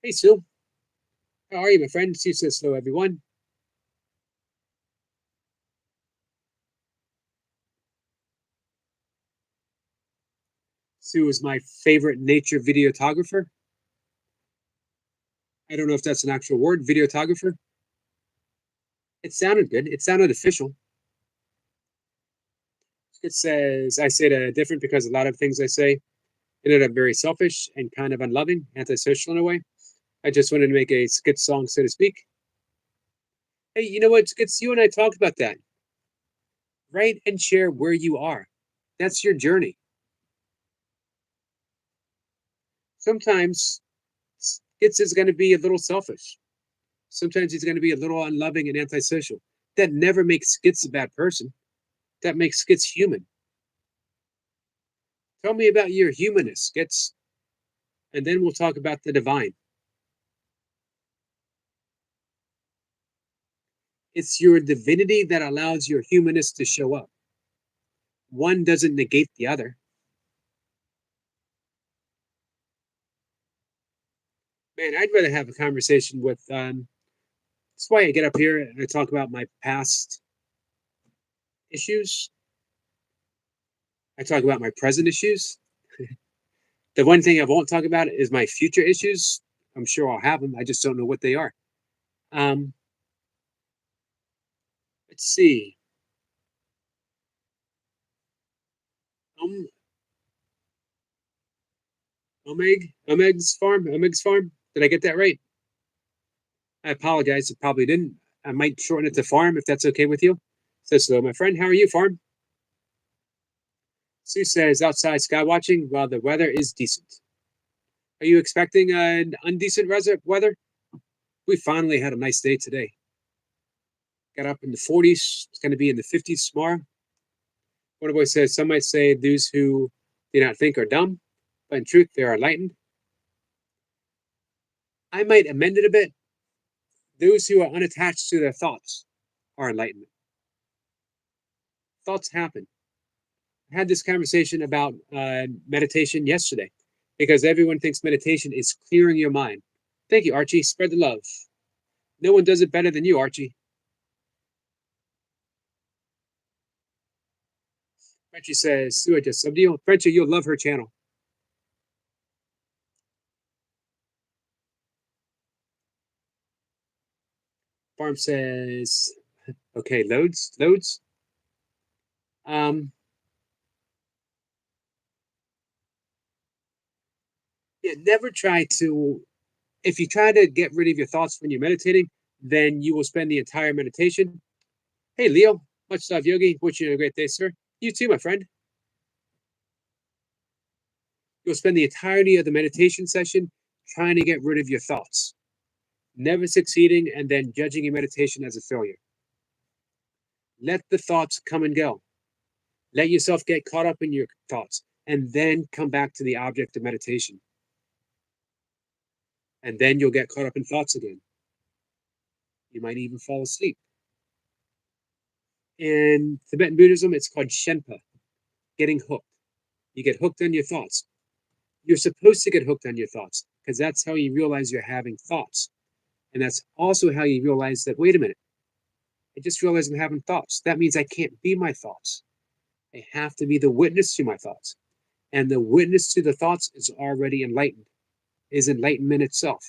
Hey, Sue. How are you, my friend? Sue says hello, everyone. Sue is my favorite nature videographer. I don't know if that's an actual word, videographer. It sounded good. It sounded official. It says, I say it different because a lot of things I say ended up very selfish and kind of unloving, antisocial in a way. I just wanted to make a skit song, so to speak. Hey, you know what, Skits? You and I talked about that. Write and share where you are. That's your journey. Sometimes Skits is going to be a little selfish. Sometimes he's going to be a little unloving and antisocial. That never makes Skits a bad person. That makes Skits human. Tell me about your humanness, Skits, and then we'll talk about the divine. It's your divinity that allows your humanness to show up. One doesn't negate the other. Man, I'd rather have a conversation with. That's why I get up here and I talk about my past issues. I talk about my present issues. The one thing I won't talk about is my future issues. I'm sure I'll have them. I just don't know what they are. Let's see. Omeg's farm. Did I get that right? I apologize. It probably didn't. I might shorten it to farm if that's okay with you. Says hello, my friend. How are you, farm? Sue says outside sky watching while the weather is decent. Are you expecting an undecent weather? We finally had a nice day today. Got up in the 40s. It's going to be in the 50s tomorrow. Waterboy says some might say those who do not think are dumb, but in truth they are enlightened. I might amend it a bit. Those who are unattached to their thoughts are enlightenment. thoughts happen. I had this conversation about meditation yesterday because everyone thinks meditation is clearing your mind. Thank you, Archie. Spread the love. No one does it better than you, Archie. Frenchie says, Sue, just sub deal. Frenchie, you'll love her channel. Farm says, okay, loads. Yeah, never try to, if you try to get rid of your thoughts when you're meditating, then you will spend the entire meditation. Hey, Leo, much love, Yogi. Wish you a great day, sir. You too, my friend. You'll spend the entirety of the meditation session trying to get rid of your thoughts, never succeeding, and then judging your meditation as a failure. Let the thoughts come and go. Let yourself get caught up in your thoughts, and then come back to the object of meditation. And then you'll get caught up in thoughts again. You might even fall asleep. In Tibetan Buddhism, it's called Shenpa, getting hooked. You get hooked on your thoughts. You're supposed to get hooked on your thoughts because that's how you realize you're having thoughts. And that's also how you realize that, wait a minute, I just realized I'm having thoughts. That means I can't be my thoughts. I have to be the witness to my thoughts. And the witness to the thoughts is already enlightened, is enlightenment itself.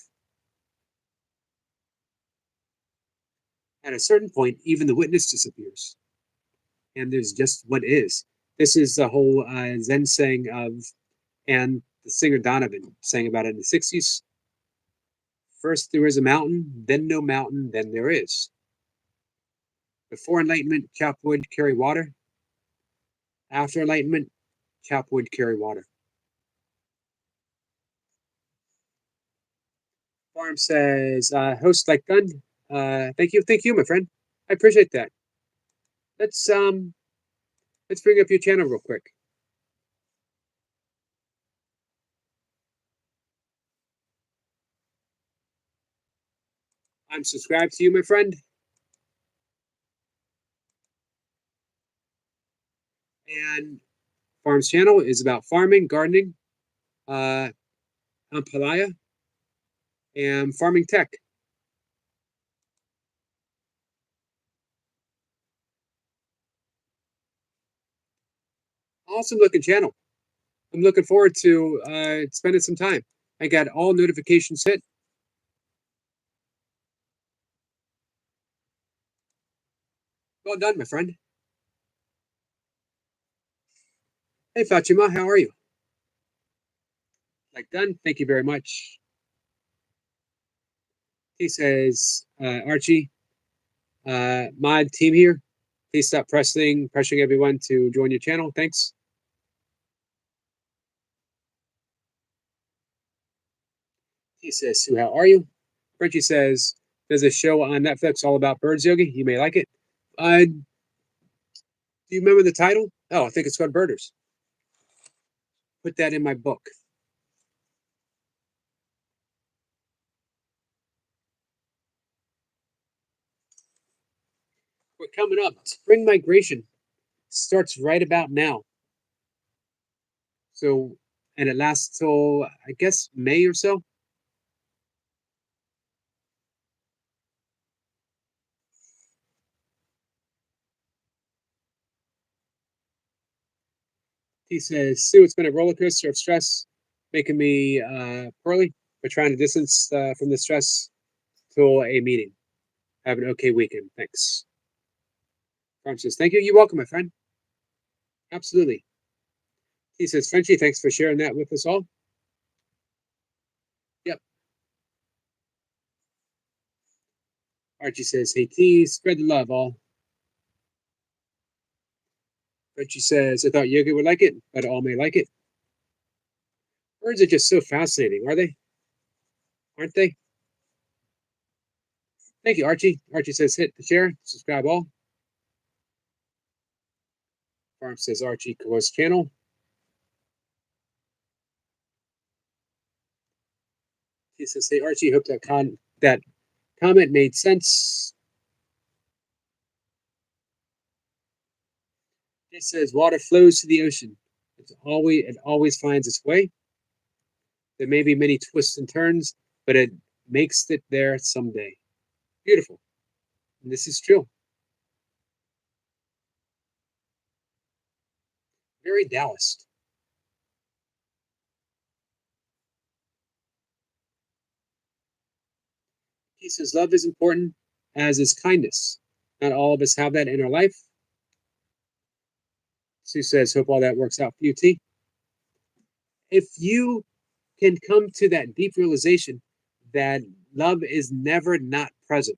At a certain point, even the witness disappears. And there's just what is. This is the whole Zen saying of, and the singer Donovan sang about it in the 60s. First there is a mountain, then no mountain, then there is. Before enlightenment, chop wood, carry water. After enlightenment, chop wood, carry water. Farm says, host like done. Thank you, my friend. I appreciate that. Let's bring up your channel real quick. I'm subscribed to you, my friend. And Farm's channel is about farming, gardening, Ampalaya, and farming tech. Awesome looking channel. I'm looking forward to spending some time. I got all notifications hit. Well done, my friend. Hey, Fatima, how are you? Like done. Thank you very much. He says, Archie, mod team here. Please stop pressuring everyone to join your channel. Thanks. He says, Sue, how are you? Frenchie says, there's a show on Netflix all about birds, Yogi. You may like it. Do you remember the title? Oh, I think it's called Birders. Put that in my book. We're coming up. Spring migration starts right about now. So, and it lasts till, I guess, May or so. He says, Sue, it's been a roller coaster of stress, making me poorly, but trying to distance from the stress till a meeting. Have an okay weekend. Thanks. Farm says, thank you. You're welcome, my friend. Absolutely. He says, Frenchie, thanks for sharing that with us all. Yep. Archie says, hey, T, spread the love, all. Frenchie says, I thought Yoga would like it, but all may like it. Birds are just so fascinating, are they? Aren't they? Thank you, Archie. Archie says, hit the share, subscribe all. Farm says, Archie Kawos channel. He says, hey, Archie, hope that comment made sense. It says water flows to the ocean. It always finds its way. There may be many twists and turns, but it makes it there someday. Beautiful. And this is true. Very Taoist. He says love is important, as is kindness. Not all of us have that in our life. Sue says, hope all that works out for you, T. If you can come to that deep realization that love is never not present,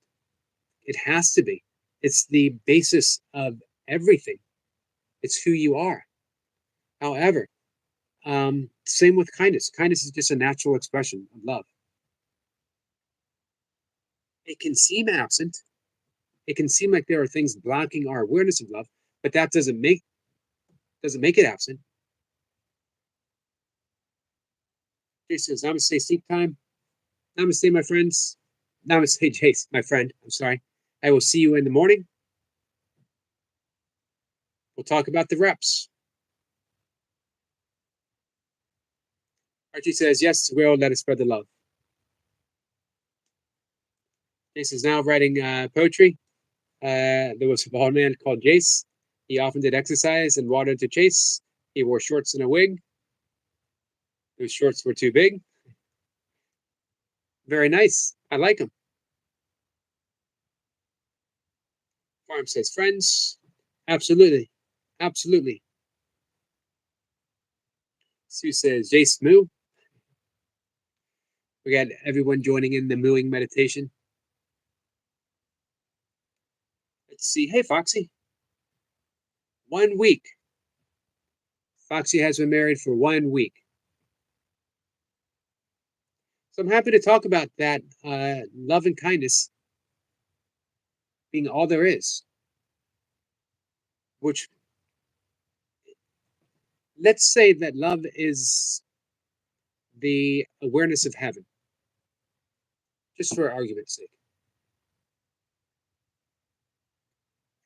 it has to be. It's the basis of everything. It's who you are. However, same with kindness. Kindness is just a natural expression of love. It can seem absent. It can seem like there are things blocking our awareness of love, but that doesn't make it absent. Jace says, Namaste, sleep time. Namaste, my friends. Namaste, Jace, my friend. I'm sorry. I will see you in the morning. We'll talk about the reps. Archie says, yes, will let us spread the love. Jace is now writing poetry. There was a bald man called Jace. He often did exercise and wanted to chase. He wore shorts and a wig. Those shorts were too big. Very nice. I like him. Farm says, friends. Absolutely. Absolutely. Sue says, Jace moo. We got everyone joining in the mooing meditation. Let's see. Hey, Foxy. 1 week. Foxy has been married for 1 week. So I'm happy to talk about that love and kindness being all there is. Which, let's say that love is the awareness of heaven. Just for argument's sake.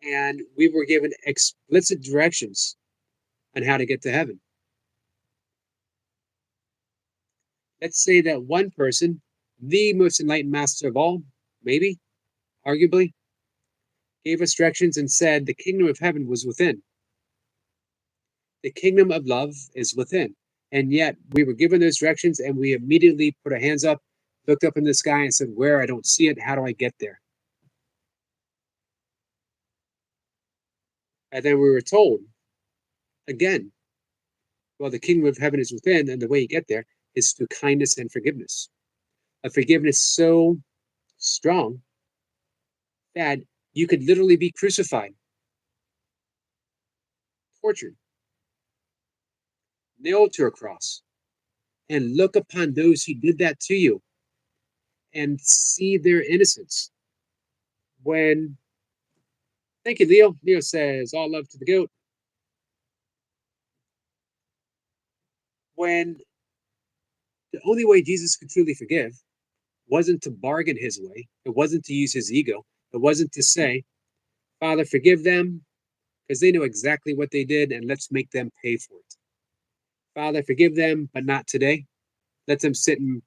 And we were given explicit directions on how to get to heaven. Let's say that one person, the most enlightened master of all, maybe, arguably, gave us directions and said the kingdom of heaven was within. The kingdom of love is within. And yet we were given those directions and we immediately put our hands up, looked up in the sky and said, where? I don't see it. How do I get there? And then we were told, again, well, the kingdom of heaven is within, and the way you get there is through kindness and forgiveness. A forgiveness so strong that you could literally be crucified, tortured, nailed to a cross, and look upon those who did that to you and see their innocence. When, thank you, Leo. Leo says, all love to the goat. When the only way Jesus could truly forgive wasn't to bargain his way, it wasn't to use his ego, it wasn't to say, Father, forgive them, because they know exactly what they did, and let's make them pay for it. Father, forgive them, but not today. Let them sit in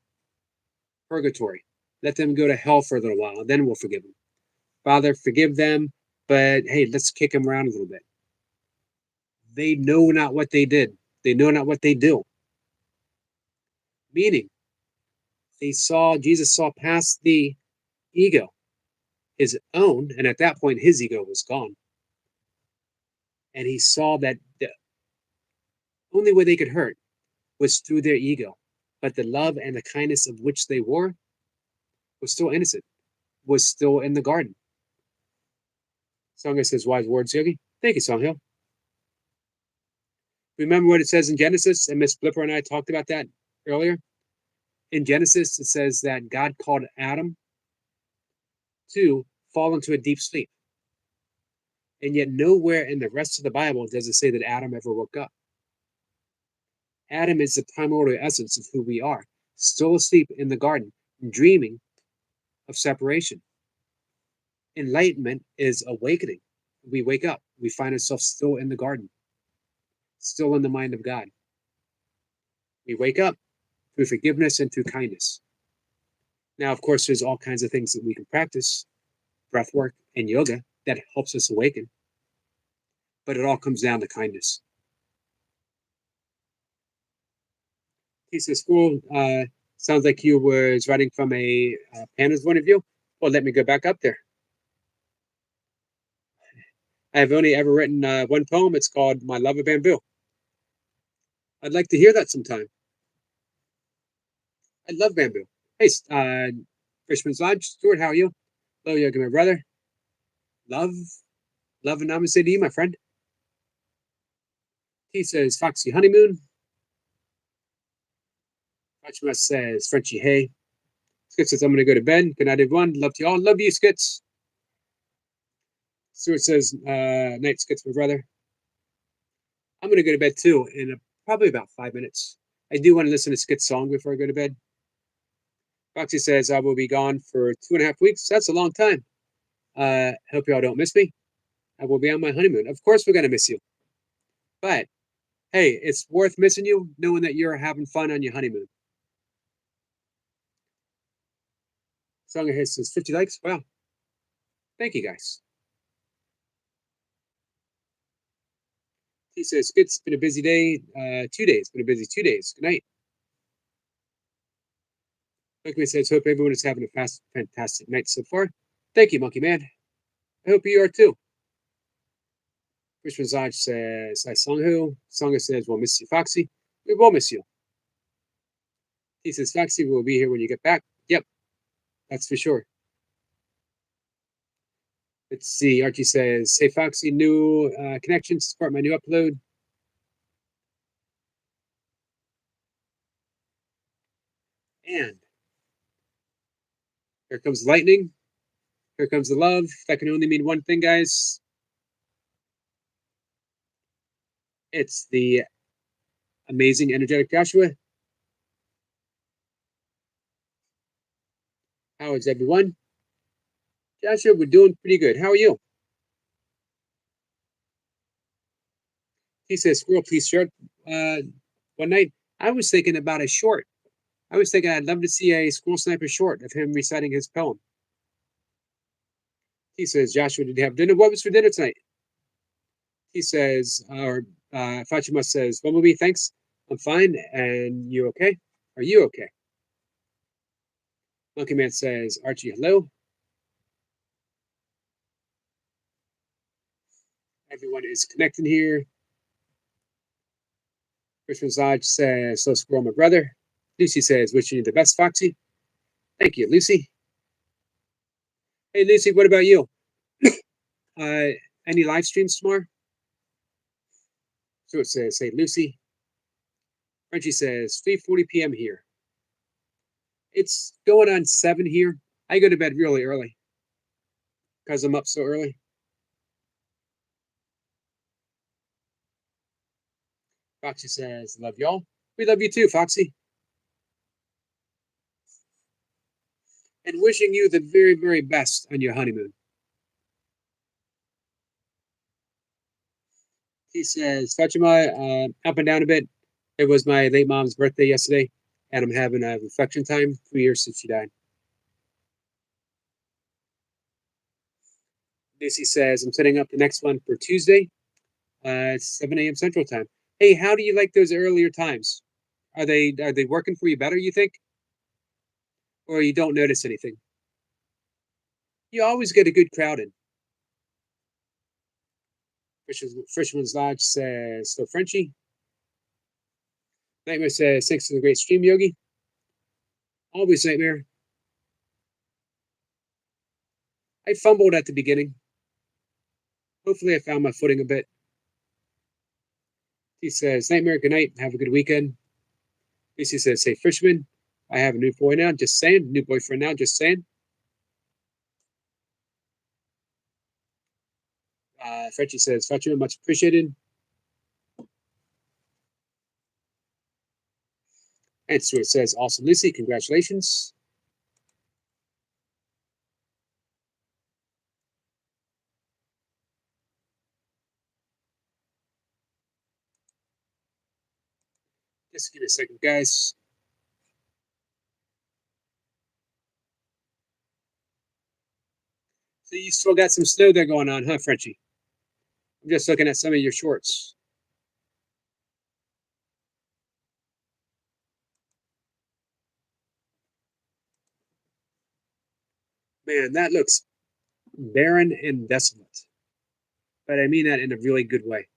purgatory. Let them go to hell for a little while, and then we'll forgive them. Father, forgive them, but hey, let's kick them around a little bit. They know not what they did. They know not what they do. Meaning, Jesus saw past the ego, his own, and at that point, his ego was gone. And he saw that the only way they could hurt was through their ego. But the love and the kindness of which they were was still innocent, was still in the garden. Sangha says, wise words, Yogi. Thank you, Sangha. Remember what it says in Genesis? And Miss Flipper and I talked about that earlier. In Genesis, it says that God called Adam to fall into a deep sleep. And yet nowhere in the rest of the Bible does it say that Adam ever woke up. Adam is the primordial essence of who we are, still asleep in the garden, dreaming of separation. Enlightenment is awakening. We wake up. We find ourselves still in the garden. still in the mind of God. We wake up through forgiveness and through kindness. Now, of course, there's all kinds of things that we can practice, breath work and yoga, that helps us awaken. But it all comes down to kindness. He says, "School, sounds like you was writing from a Panda's point of view. Well, let me go back up there. I've only ever written one poem. It's called My Love of Bamboo. I'd like to hear that sometime. I love bamboo. Hey, Fishman's Lodge, Stuart, how are you? Hello, yoga, my brother. Love and namaste to you, my friend. He says, Foxy Honeymoon. Fatima says, Frenchie, hey. Skit says, I'm going to go to bed. Good night, everyone. Love to you all. Love you, Skits. Stuart says, night, Skits, my brother. I'm going to go to bed too in probably about 5 minutes. I do want to listen to Skit's song before I go to bed. Foxy says, I will be gone for 2.5 weeks. That's a long time. Hope y'all don't miss me. I will be on my honeymoon. Of course, we're going to miss you. But hey, it's worth missing you knowing that you're having fun on your honeymoon. Song of his says 50 likes. Wow. Thank you, guys. He says, it's been a busy day. 2 days. Been a busy 2 days. Good night. Monkey Man says, hope everyone is having a fantastic night so far. Thank you, Monkey Man. I hope you are too. Christian Zaj says, I Song Hu. Songa says, we'll miss you, Foxy. We will miss you. He says, Foxy will be here when you get back. Yep, that's for sure. Let's see. Archie says, hey, Foxy, new connection to support my new upload. And here comes lightning. Here comes the love. That can only mean one thing, guys. It's the amazing, energetic Joshua. How is everyone? Joshua, we're doing pretty good. How are you? He says, Squirrel, please short. One night, I was thinking about a short. I was thinking I'd love to see a Squirrel Sniper short of him reciting his poem. He says, Joshua, did you have dinner? What was for dinner tonight? He says, Fatima says, Bumblebee, thanks. I'm fine. And you okay? Are you okay? Monkey Man says, Archie, hello. Everyone is connecting here. Christian Zaj says, so Squirrel, my brother. Lucy says, wishing you the best, Foxy. Thank you, Lucy. Hey, Lucy, what about you? Any live streams tomorrow? So it says, hey, Lucy. Frenchie says, 3:40 p.m. here. It's going on 7 here. I go to bed really early because I'm up so early. Foxy says, love y'all. We love you too, Foxy. And wishing you the very, very best on your honeymoon. He says, Fatima, up and down a bit. It was my late mom's birthday yesterday, and I'm having a reflection time. 3 years since she died. Lucy says, I'm setting up the next one for Tuesday, 7 a.m. Central Time. Hey, how do you like those earlier times? Are they working for you better, you think? Or you don't notice anything? You always get a good crowd in. Fisherman's Lodge says, so Frenchie. Nightmare says, thanks for the great stream, Yogi. Always Nightmare. I fumbled at the beginning. Hopefully I found my footing a bit. He says, Nightmare, good night. Have a good weekend. Lucy says, hey, Fishman, I have a new boy now. Just saying. New boyfriend now. Just saying. Frenchie says, Fatima, much appreciated. And Stuart says, awesome, Lucy. Congratulations. Just give me a second, guys. So you still got some snow there going on, huh, Frenchie? I'm just looking at some of your shorts. Man, that looks barren and desolate. But I mean that in a really good way.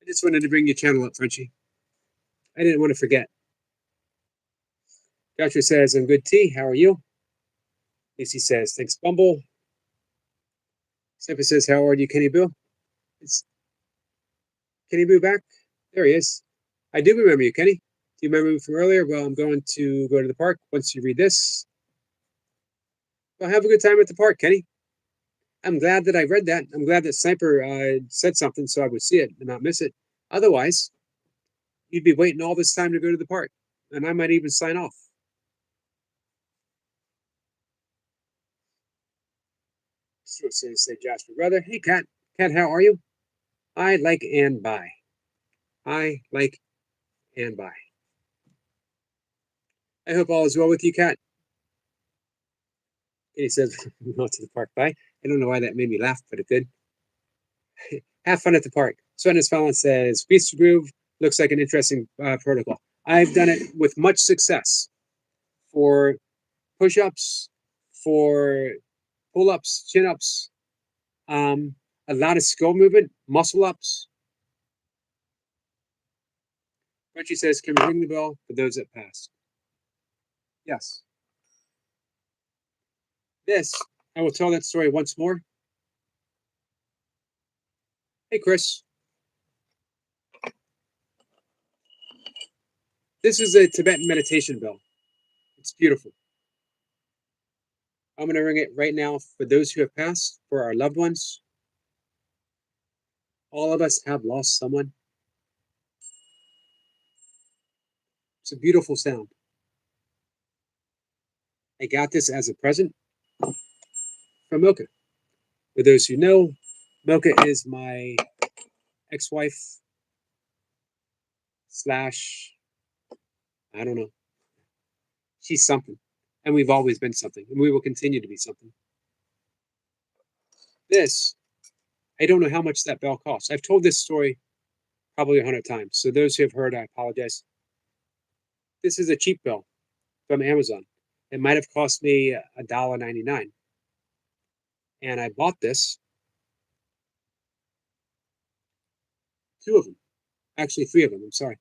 I just wanted to bring your channel up, Frenchie. I didn't want to forget. Joshua says, I'm good, T. How are you? Lucy says, thanks, Bumble. Steppa says, how are you, Kenny Boo? Is Kenny Boo back? There he is. I do remember you, Kenny. Do you remember me from earlier? Well, I'm going to go to the park once you read this. Well, have a good time at the park, Kenny. I'm glad that I read that. I'm glad that Sniper said something so I would see it and not miss it. Otherwise, you'd be waiting all this time to go to the park, and I might even sign off. So say Jasper, brother. Hey, Cat. Cat, how are you? I like and buy. I like and buy. I hope all is well with you, Cat. And he says, not to the park. Bye. I don't know why that made me laugh, but it did. Have fun at the park. Sweetness Fallon says, Beast Groove looks like an interesting protocol. I've done it with much success for push-ups, for pull-ups, chin-ups, a lot of skill movement, muscle-ups. Frenchie says, can we ring the bell for those that passed? Yes. This, I will tell that story once more. Hey, Chris. This is a Tibetan meditation bell. It's beautiful. I'm going to ring it right now for those who have passed, for our loved ones. All of us have lost someone. It's a beautiful sound. I got this as a present from Milka. For those who know, Milka is my ex-wife slash, I don't know. She's something. And we've always been something. And we will continue to be something. This, I don't know how much that bell costs. I've told this story probably 100 times. So those who have heard, I apologize. This is a cheap bell from Amazon. It might have cost me $1.99. And I bought this. 2 of them. Actually, 3 of them. I'm sorry.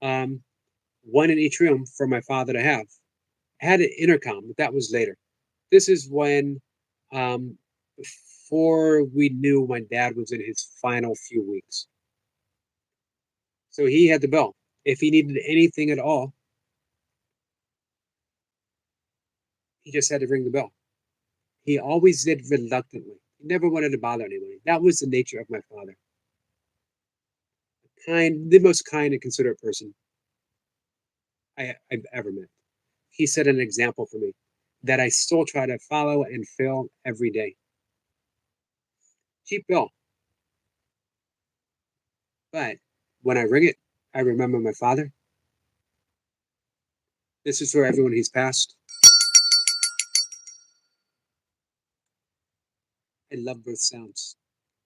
One in each room for my father to have. I had an intercom, but that was later. This is when, before we knew my dad was in his final few weeks. So he had the bell. If he needed anything at all, he just had to ring the bell. He always did reluctantly. He never wanted to bother anybody. That was the nature of my father. The most kind and considerate person I've ever met. He set an example for me that I still try to follow and feel every day. Cheap bell. But when I ring it, I remember my father. This is for everyone who's passed. I love both sounds.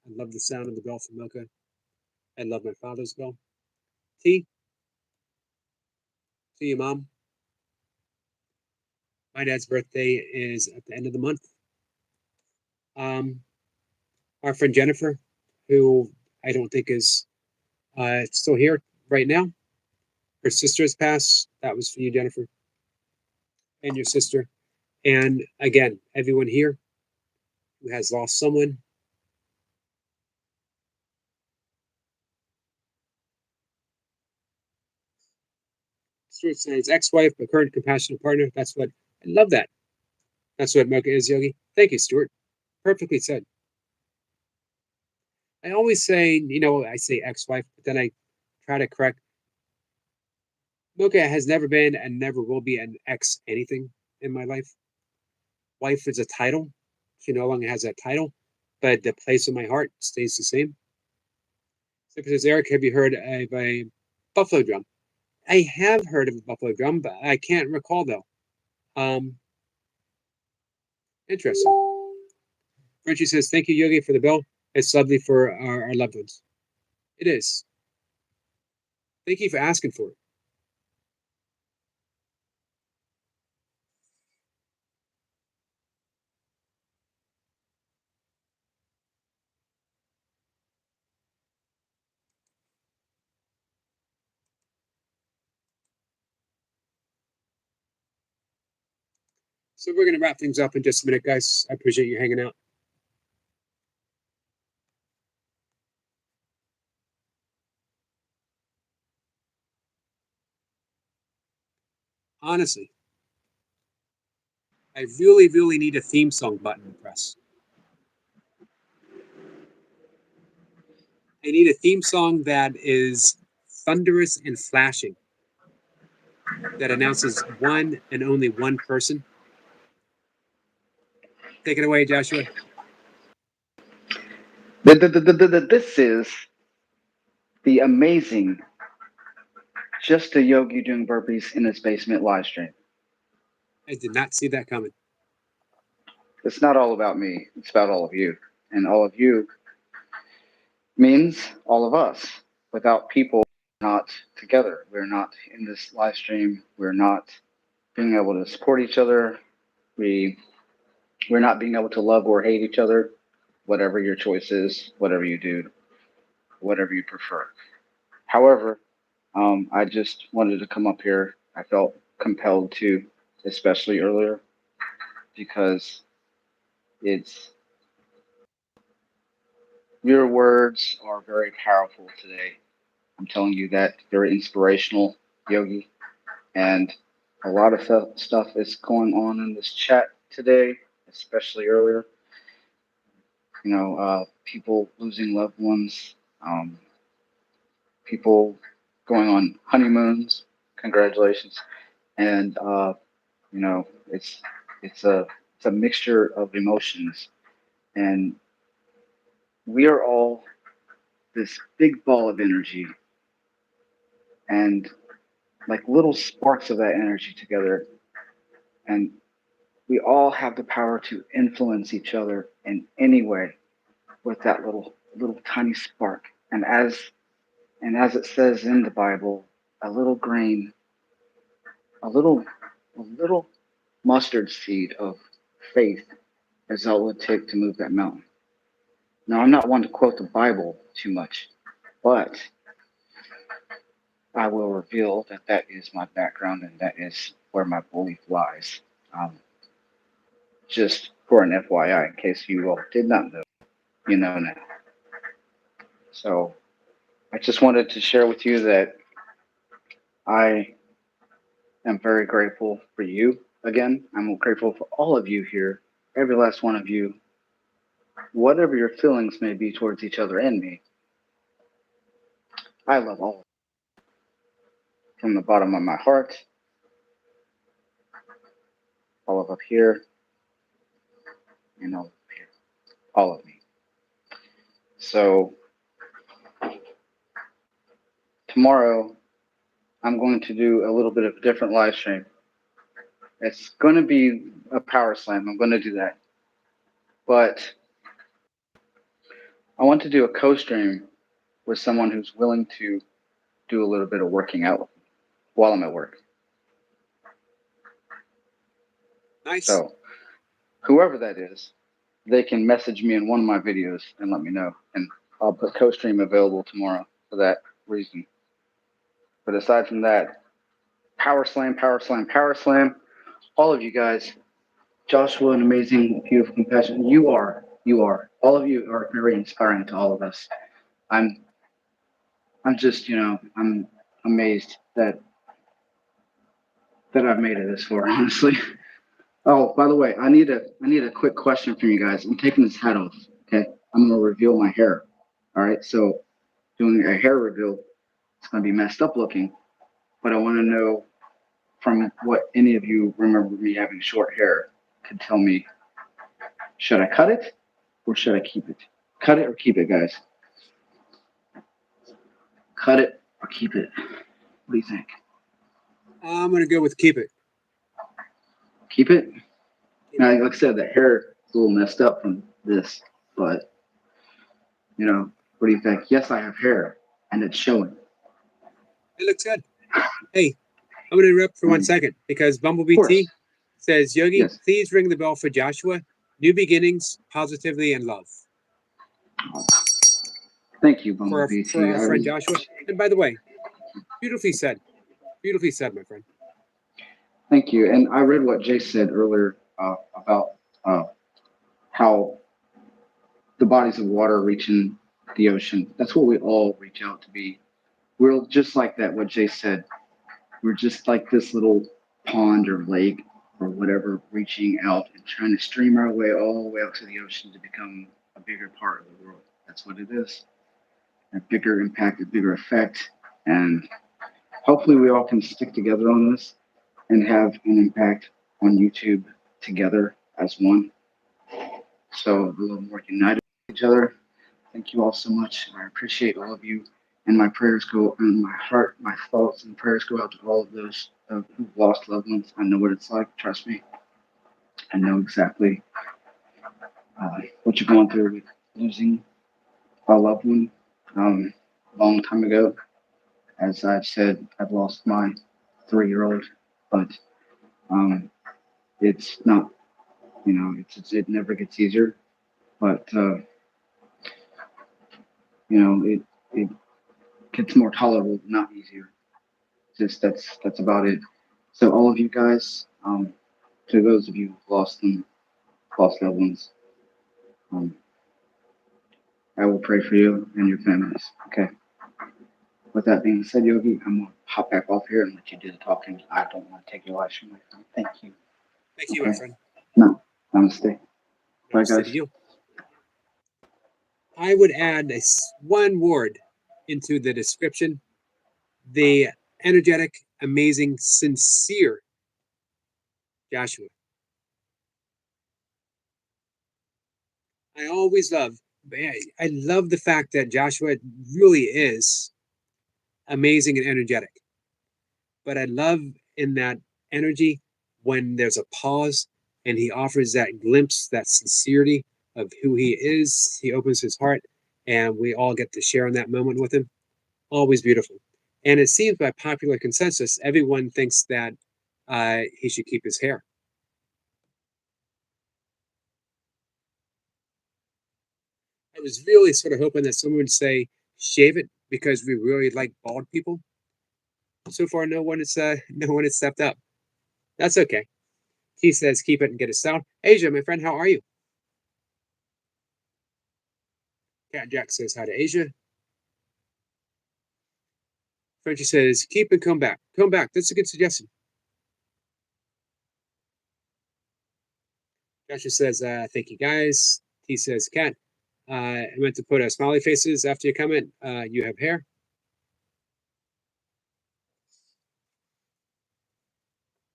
I love the sound of the bell from Milka. I love my father's bell. T, to your mom. My dad's birthday is at the end of the month. Our friend Jennifer, who I don't think is still here right now. Her sister has passed. That was for you, Jennifer. And your sister. And again, everyone here who has lost someone. Stuart says ex-wife, but current compassionate partner. That's what I love that. That's what Mocha is, Yogi. Thank you, Stuart. Perfectly said. I always say, I say ex-wife, but then I try to correct. Mocha has never been and never will be an ex anything in my life. Wife is a title. She no longer has that title, but the place in my heart stays the same. Zipper says, Eric, have you heard of a buffalo drum? I have heard of a buffalo drum, but I can't recall though. Interesting. Frenchie says, thank you, Yogi, for the bill. It's lovely for our loved ones. It is. Thank you for asking for it. So we're going to wrap things up in just a minute, guys. I appreciate you hanging out. Honestly, I really, really need a theme song button to press. I need a theme song that is thunderous and flashing, that announces one and only one person. Take it away, Joshua. This is the amazing Just a Yogi doing burpees in his basement live stream. I did not see that coming. It's not all about me. It's about all of you. And all of you means all of us. Without people, we're not together. We're not in this live stream. We're not being able to support each other. We're not being able to love or hate each other. Whatever your choice is, whatever you do, whatever you prefer. However, I just wanted to come up here. I felt compelled to, especially earlier, because your words are very powerful today. I'm telling you that, very inspirational, Yogi. And a lot of stuff is going on in this chat today, especially earlier. People losing loved ones, people going on honeymoons. Congratulations. And it's a mixture of emotions, and we are all this big ball of energy, and like little sparks of that energy together, and we all have the power to influence each other in any way with that little tiny spark. And as it says in the Bible, a little grain, a little mustard seed of faith is all it would take to move that mountain. Now, I'm not one to quote the Bible too much, but I will reveal that that is my background and that is where my belief lies. Just for an FYI, in case you all did not know, you know now. So I just wanted to share with you that I am very grateful for you. Again, I'm grateful for all of you here, every last one of you, whatever your feelings may be towards each other and me. I love all of you from the bottom of my heart, all of up here, and all up here, all of me. So tomorrow, I'm going to do a little bit of a different live stream. It's going to be a power slam. I'm going to do that. But I want to do a co-stream with someone who's willing to do a little bit of working out while I'm at work. Nice. So whoever that is, they can message me in one of my videos and let me know. And I'll put co-stream available tomorrow for that reason. But aside from that, power slam, power slam, power slam. All of you guys, Joshua, an amazing, beautiful, compassionate. You are. All of you are very inspiring to all of us. I'm just, I'm amazed that I've made it this far, honestly. Oh, by the way, I need a quick question from you guys. I'm taking this hat off. Okay, I'm gonna reveal my hair. All right, so doing a hair reveal. It's going to be messed up looking. But I want to know from what any of you remember me having short hair could tell me, should I cut it or should I keep it? Cut it or keep it, guys? Cut it or keep it? What do you think? I'm gonna go with keep it. Keep it? Now, like I said, the hair is a little messed up from this, but you know, what do you think? Yes, I have hair, and it's showing. It looks good. Hey, I'm gonna interrupt for 1 second because Bumblebee Of course. T says, Yogi, Yes. please ring the bell for Joshua. New beginnings, positively, and love. Thank you, For Bumblebee for T. our friend Joshua. And by the way, beautifully said. Beautifully said, my friend. Thank you. And I read what Jay said earlier about how the bodies of water reaching the ocean. That's what we all reach out to be. We're just like that, what Jay said. We're just like this little pond or lake or whatever, reaching out and trying to stream our way all the way out to the ocean to become a bigger part of the world. That's what it is. A bigger impact, a bigger effect. And hopefully we all can stick together on this and have an impact on YouTube together as one. So a little more united with each other. Thank you all so much. I appreciate all of you. And my prayers go, and my heart, my thoughts and prayers go out to all of those who've lost loved ones. I know what it's like. Trust me. I know exactly what you're going through with losing a loved one. A long time ago, as I've said, I've lost my 3-year-old, but it's not, it never gets easier. But it gets more tolerable, not easier. Just that's about it. So all of you guys, to those of you who've lost loved ones, I will pray for you and your families. Okay. With that being said, Yogi, I'm gonna hop back off here and let you do the talking. I don't want to take your life from my friend. Thank you. Thank you, my friend. No, namaste. Bye, Namaste to guys. you. I would add one word into the description: the energetic, amazing, sincere Joshua. I always love, I love the fact that Joshua really is amazing and energetic. But I love in that energy when there's a pause and he offers that glimpse, that sincerity of who he is. He opens his heart and we all get to share in that moment with him. Always beautiful. And it seems by popular consensus, everyone thinks that he should keep his hair. I was really sort of hoping that someone would say shave it because we really like bald people. So far, no one has stepped up. That's okay. He says keep it and get it style. Asia, my friend, how are you? Cat Jack says hi to Asia. Frenchie says keep and come back. Come back. That's a good suggestion. Joshua says thank you guys. He says Cat, I meant to put smiley faces after your comment. You have hair.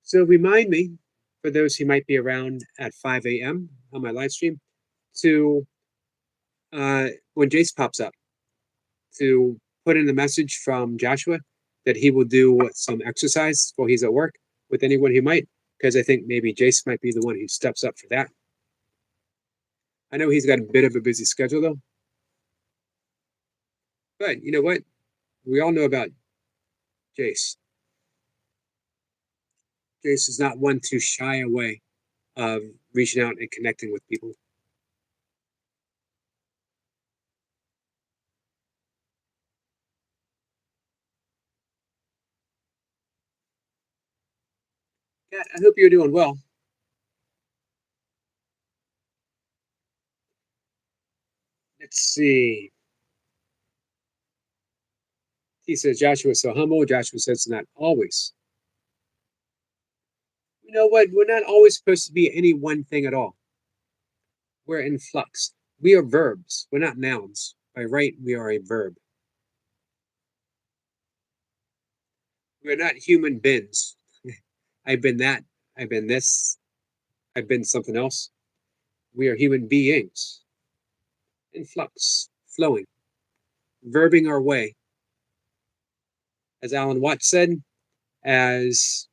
So remind me, for those who might be around at 5 a.m. on my live stream, to when Jace pops up, to put in the message from Joshua that he will do some exercise while he's at work with anyone he might, because I think maybe Jace might be the one who steps up for that. I know he's got a bit of a busy schedule though. But you know what? We all know about Jace. Jace is not one to shy away of reaching out and connecting with people. Kat, I hope you're doing well. Let's see. He says Joshua is so humble. Joshua says not always. You know what? We're not always supposed to be any one thing at all. We're in flux. We are verbs. We're not nouns. By right, we are a verb. We're not human bins. I've been that. I've been this. I've been something else. We are human beings in flux, flowing, verbing our way. As Alan Watts said, as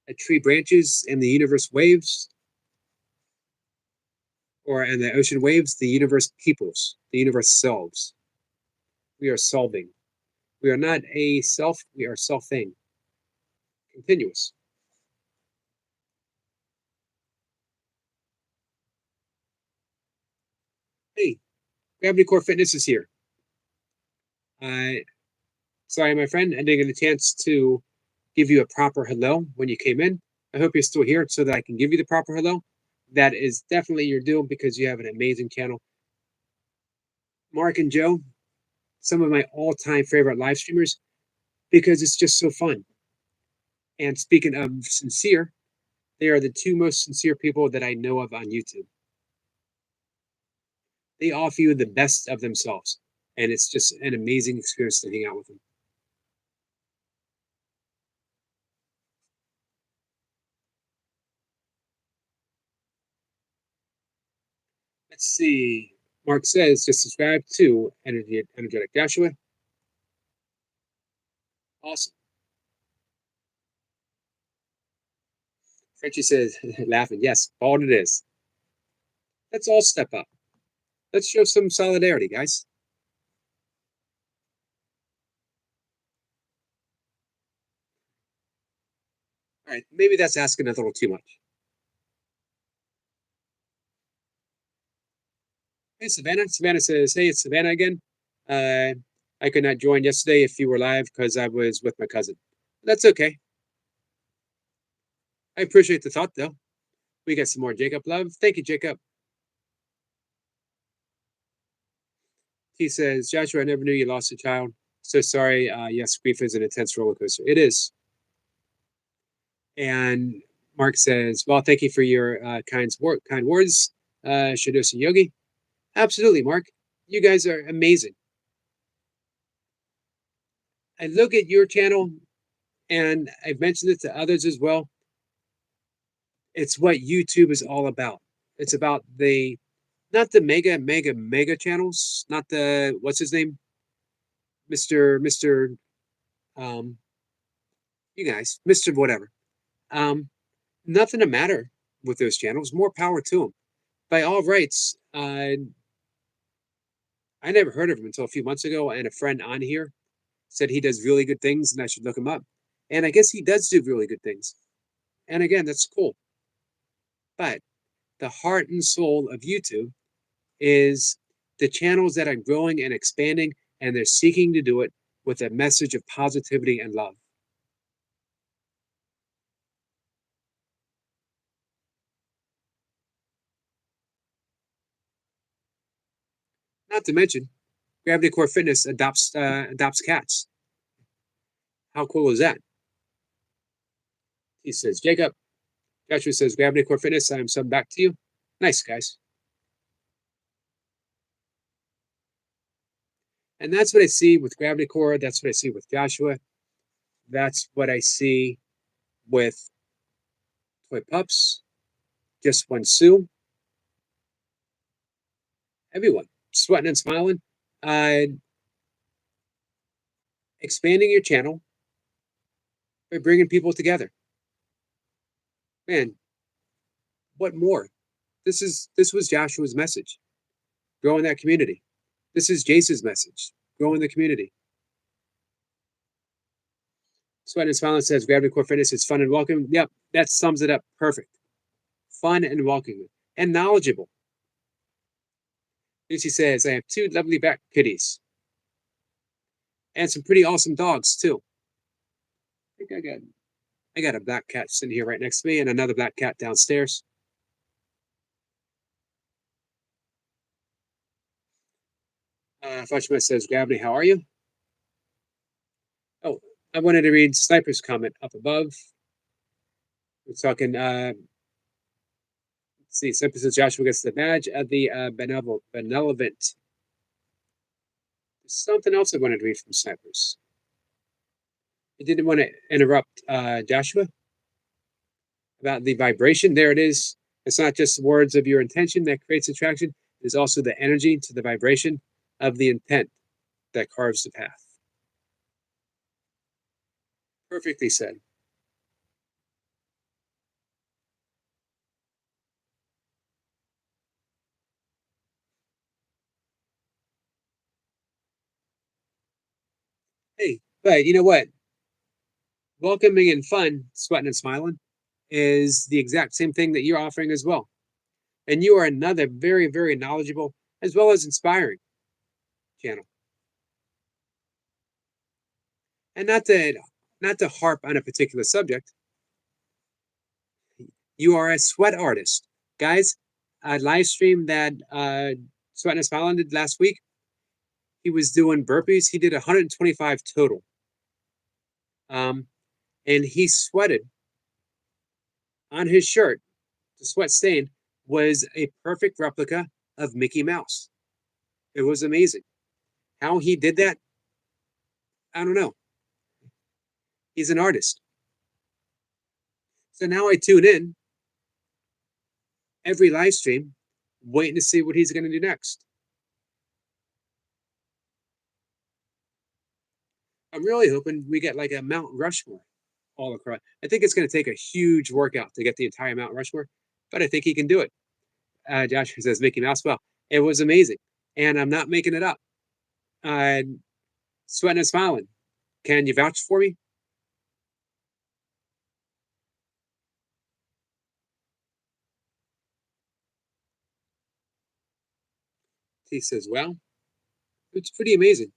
a tree branches and the universe waves, or in the ocean waves, the universe peoples, the universe solves. We are solving. We are not a self, we are selfing. Continuous. Hey, Gravity Core Fitness is here. Sorry, my friend, I didn't get a chance to give you a proper hello when you came in. I hope you're still here so that I can give you the proper hello. That is definitely your due because you have an amazing channel. Mark and Joe, some of my all-time favorite live streamers because it's just so fun. And speaking of sincere, they are the two most sincere people that I know of on YouTube. They offer you the best of themselves, and it's just an amazing experience to hang out with them. Let's see. Mark says, just subscribe to Energetic Joshua. Awesome. Frenchie says, laughing, yes, bald it is. Let's all step up. Let's show some solidarity, guys. All right, maybe that's asking a little too much. Hey, Savannah. Savannah says, hey, it's Savannah again. I could not join yesterday if you were live because I was with my cousin. That's okay. I appreciate the thought, though. We got some more Jacob love. Thank you, Jacob. He says, Joshua, I never knew you lost a child. So sorry. Yes, grief is an intense roller coaster. It is. And Mark says, well, thank you for your kind words, Shadosi Yogi. Absolutely, Mark. You guys are amazing. I look at your channel, and I've mentioned it to others as well. It's what YouTube is all about. It's about not the mega channels, not the, what's his name? Mr. You guys, Mr. whatever. Nothing to matter with those channels. More power to them. By all rights, I never heard of him until a few months ago, and a friend on here said he does really good things and I should look him up. And I guess he does do really good things. And again, that's cool. But the heart and soul of YouTube is the channels that are growing and expanding, and they're seeking to do it with a message of positivity and love. Not to mention, Gravity Core Fitness adopts cats. How cool is that? He says, Jacob. Joshua says, Gravity Core Fitness, I'm subbed back to you. Nice, guys. And that's what I see with Gravity Core. That's what I see with Joshua. That's what I see with Toy Pups, Just One Sue. Everyone, sweating and smiling. Expanding your channel by bringing people together. Man, what more? This was Joshua's message. Growing that community. This is Jace's message. Growing the community. Sweat and Smiling says Gravity Core Fitness is fun and welcoming. Yep, that sums it up perfect. Fun and welcoming. And knowledgeable. Lucy says, I have 2 lovely black kitties. And some pretty awesome dogs, too. I think I got a black cat sitting here right next to me and another black cat downstairs. Fatima says, Gravity, how are you? Oh, I wanted to read Sniper's comment up above. We're talking, let's see, Sniper says Joshua gets the badge of the benevolent. There's something else I wanted to read from Snipers. I didn't want to interrupt Joshua about the vibration. There it is. It's not just the words of your intention that creates attraction. It is also the energy to the vibration of the intent that carves the path. Perfectly said. Hey, but you know what? Welcoming and fun, sweating and smiling, is the exact same thing that you're offering as well. And you are another very, very knowledgeable as well as inspiring channel. And not to harp on a particular subject, you are a sweat artist. Guys, I live streamed that Sweat and Smiling did last week. He was doing burpees. He did 125 total. And he sweated on his shirt. The sweat stain was a perfect replica of Mickey Mouse. It was amazing. How he did that, I don't know. He's an artist. So now I tune in every live stream, waiting to see what he's going to do next. I'm really hoping we get like a Mount Rushmore all across. I think it's going to take a huge workout to get the entire Mount Rushmore, but I think he can do it. Josh says Mickey Mouse. Well, it was amazing, and I'm not making it up. Sweating and Smiling. Can you vouch for me? He says, well, it's pretty amazing.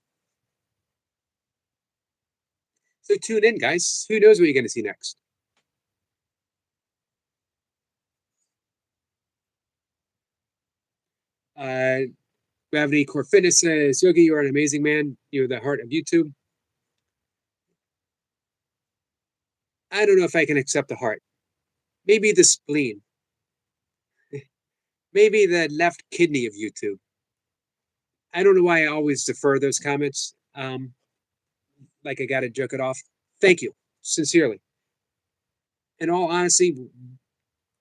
So tune in, guys. Who knows what you're going to see next? Gravity Core Fitness says, Yogi, you're an amazing man. You're the heart of YouTube. I don't know if I can accept the heart. Maybe the spleen. Maybe the left kidney of YouTube. I don't know why I always defer those comments. Like I got to joke it off. Thank you, sincerely. In all honesty,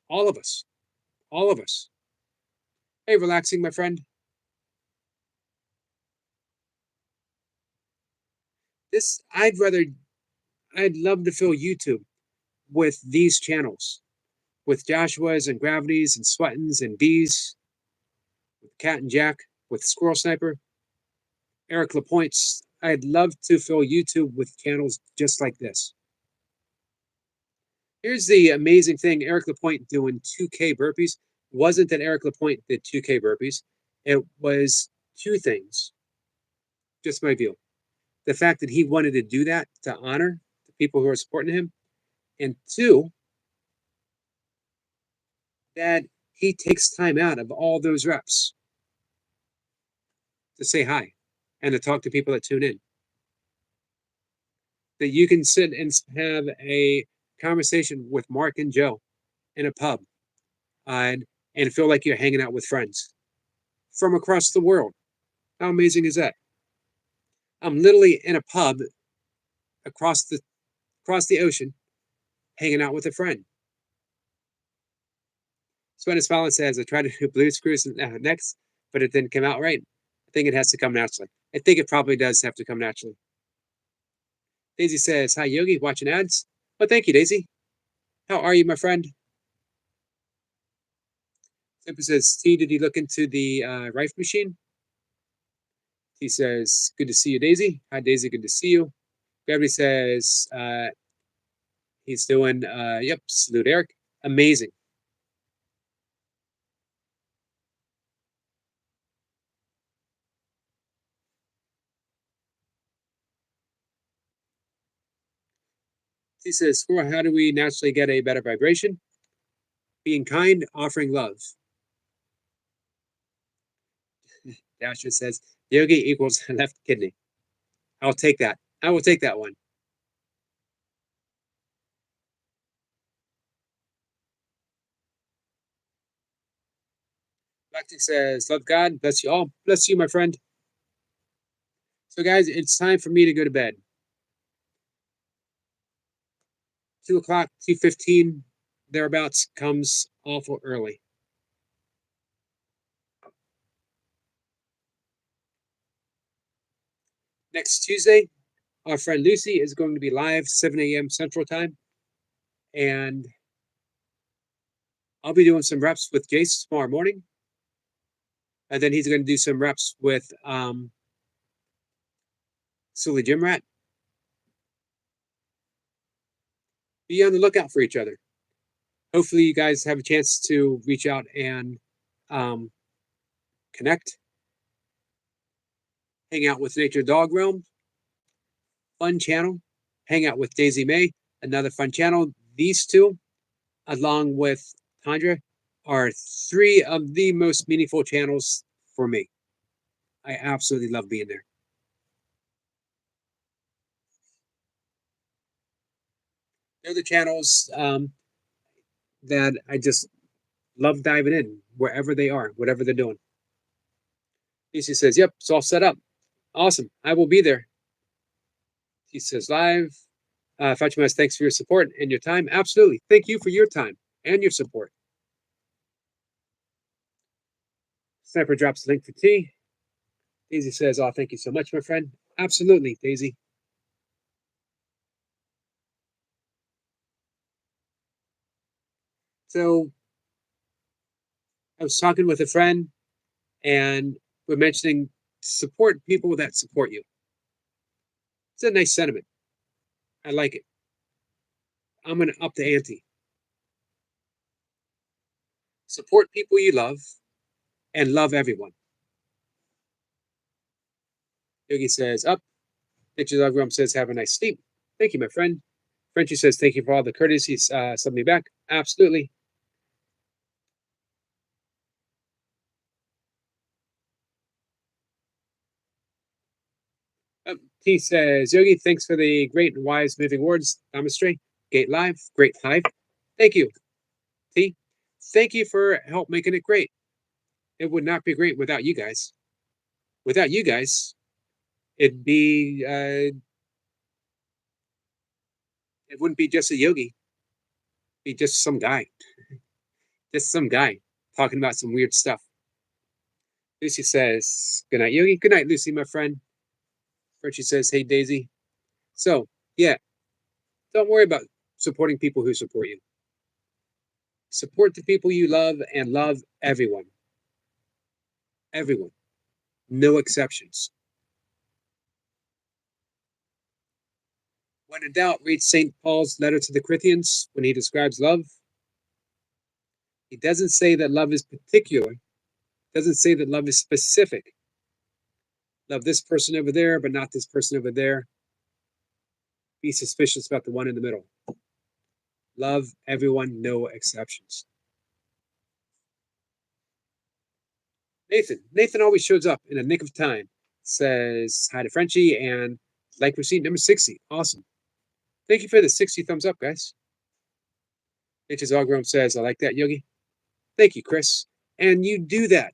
all of us. Hey, relaxing, my friend. I'd love to fill YouTube with these channels, with Joshua's and Gravities and Sweatins and Bees, with Cat and Jack, with Squirrel Sniper, Eric Lapointe's. I'd love to fill YouTube with channels just like this. Here's the amazing thing. Eric Lapointe doing 2K burpees. Wasn't that Eric Lapointe did 2K burpees. It was two things. Just my view. The fact that he wanted to do that to honor the people who are supporting him. And two, that he takes time out of all those reps to say hi and to talk to people that tune in. That you can sit and have a conversation with Mark and Joe in a pub and feel like you're hanging out with friends from across the world. How amazing is that? I'm literally in a pub across the ocean, hanging out with a friend. Spanish Fallon says, I tried to do Blue's Cruise next, but it didn't come out right. I think it has to come naturally. I think it probably does have to come naturally. Daisy says, hi, Yogi, watching ads? Well, thank you, Daisy. How are you, my friend? Simple says, T, did he look into the Rife machine? He says, good to see you, Daisy. Hi, Daisy, good to see you. Gravity says, he's doing, yep, salute, Eric. Amazing. He says, how do we naturally get a better vibration? Being kind, offering love. Dasher says, Yogi equals left kidney. I'll take that. I will take that one. Lactic says, love God, bless you all. Bless you, my friend. So guys, it's time for me to go to bed. 2 o'clock, 2:15, thereabouts, comes awful early. Next Tuesday, our friend Lucy is going to be live 7 a.m. Central Time. And I'll be doing some reps with Jace tomorrow morning. And then he's going to do some reps with Sully Gym Rat. Be on the lookout for each other. Hopefully you guys have a chance to reach out and connect. Hang out with Nature Dog Realm. Fun channel. Hang out with Daisy May. Another fun channel. These two, along with Tandra, are 3 of the most meaningful channels for me. I absolutely love being there. They're the channels that I just love diving in wherever they are, whatever they're doing. Lucy says, yep, it's all set up. Awesome. I will be there. He says, live. Fatima, thanks for your support and your time. Absolutely. Thank you for your time and your support. Sniper drops the link for tea. Daisy says, oh, thank you so much, my friend. Absolutely, Daisy. So I was talking with a friend and we're mentioning support people that support you. It's a nice sentiment. I like it. I'm going to up the ante. Support people you love and love everyone. Yogi says, up. Nature's Dog Realm says, have a nice sleep. Thank you, my friend. Frenchie says, thank you for all the courtesy. Send me back. Absolutely. T says, Yogi, thanks for the great and wise moving words. Namaste. Gate Live. Great live. Thank you. T. Thank you for help making it great. It would not be great without you guys. Without you guys, it'd be it wouldn't be just a yogi. It'd be just some guy. Just some guy talking about some weird stuff. Lucy says, good night, Yogi. Good night, Lucy, my friend. Frenchie says, hey, Daisy. So, yeah, don't worry about supporting people who support you. Support the people you love and love everyone. Everyone. No exceptions. When in doubt, read St. Paul's letter to the Corinthians when he describes love. He doesn't say that love is particular. Doesn't say that love is specific. Love this person over there, but not this person over there. Be suspicious about the one in the middle. Love everyone, no exceptions. Nathan always shows up in a nick of time. Says hi to Frenchie and like receipt number 60. Awesome. Thank you for the 60 thumbs up, guys. Nature's Dog says, I like that, Yogi. Thank you, Chris. And you do that.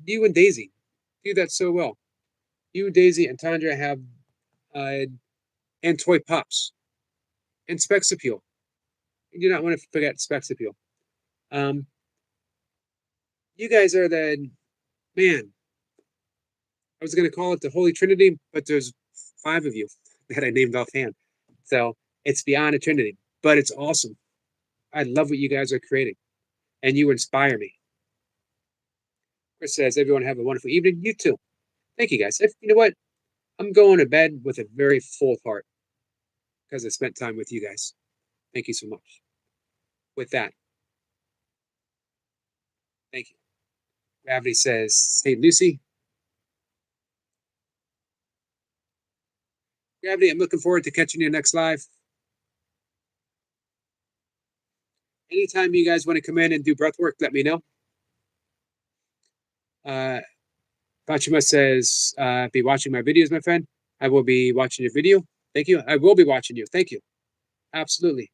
You and Daisy do that so well. You, Daisy, and Tandra have and Toy Pops and Specs Appeal. You do not want to forget Specs Appeal. You guys are the man. I was going to call it the Holy Trinity, but there's 5 of you that I named offhand. So it's beyond a Trinity, but it's awesome. I love what you guys are creating, and you inspire me. Chris says, everyone have a wonderful evening. You too. Thank you, guys. You know what? I'm going to bed with a very full heart because I spent time with you guys. Thank you so much. With that, thank you. Gravity says, hey, Lucy. Gravity, I'm looking forward to catching you next live. Anytime you guys want to come in and do breath work, let me know. Fatima says, be watching my videos, my friend. I will be watching your video. Thank you. I will be watching you. Thank you. Absolutely.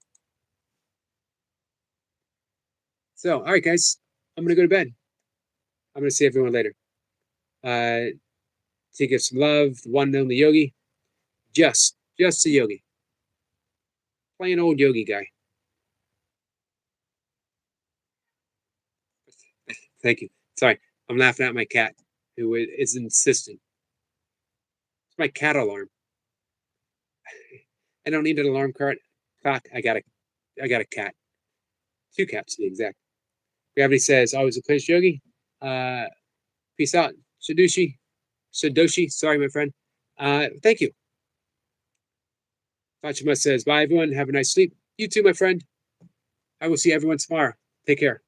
So, all right, guys. I'm going to go to bed. I'm going to see everyone later. To give some love, the one and only Yogi. Just a Yogi. Plain old Yogi guy. Thank you. Sorry, I'm laughing at my cat, who is insistent. It's my cat alarm. I don't need an alarm clock. I got a cat. 2 cats to be exact. Gravity says, always a pleasure, Yogi. Peace out. Sadoshi. Sorry, my friend. Thank you. Fatima says, bye, everyone. Have a nice sleep. You too, my friend. I will see everyone tomorrow. Take care.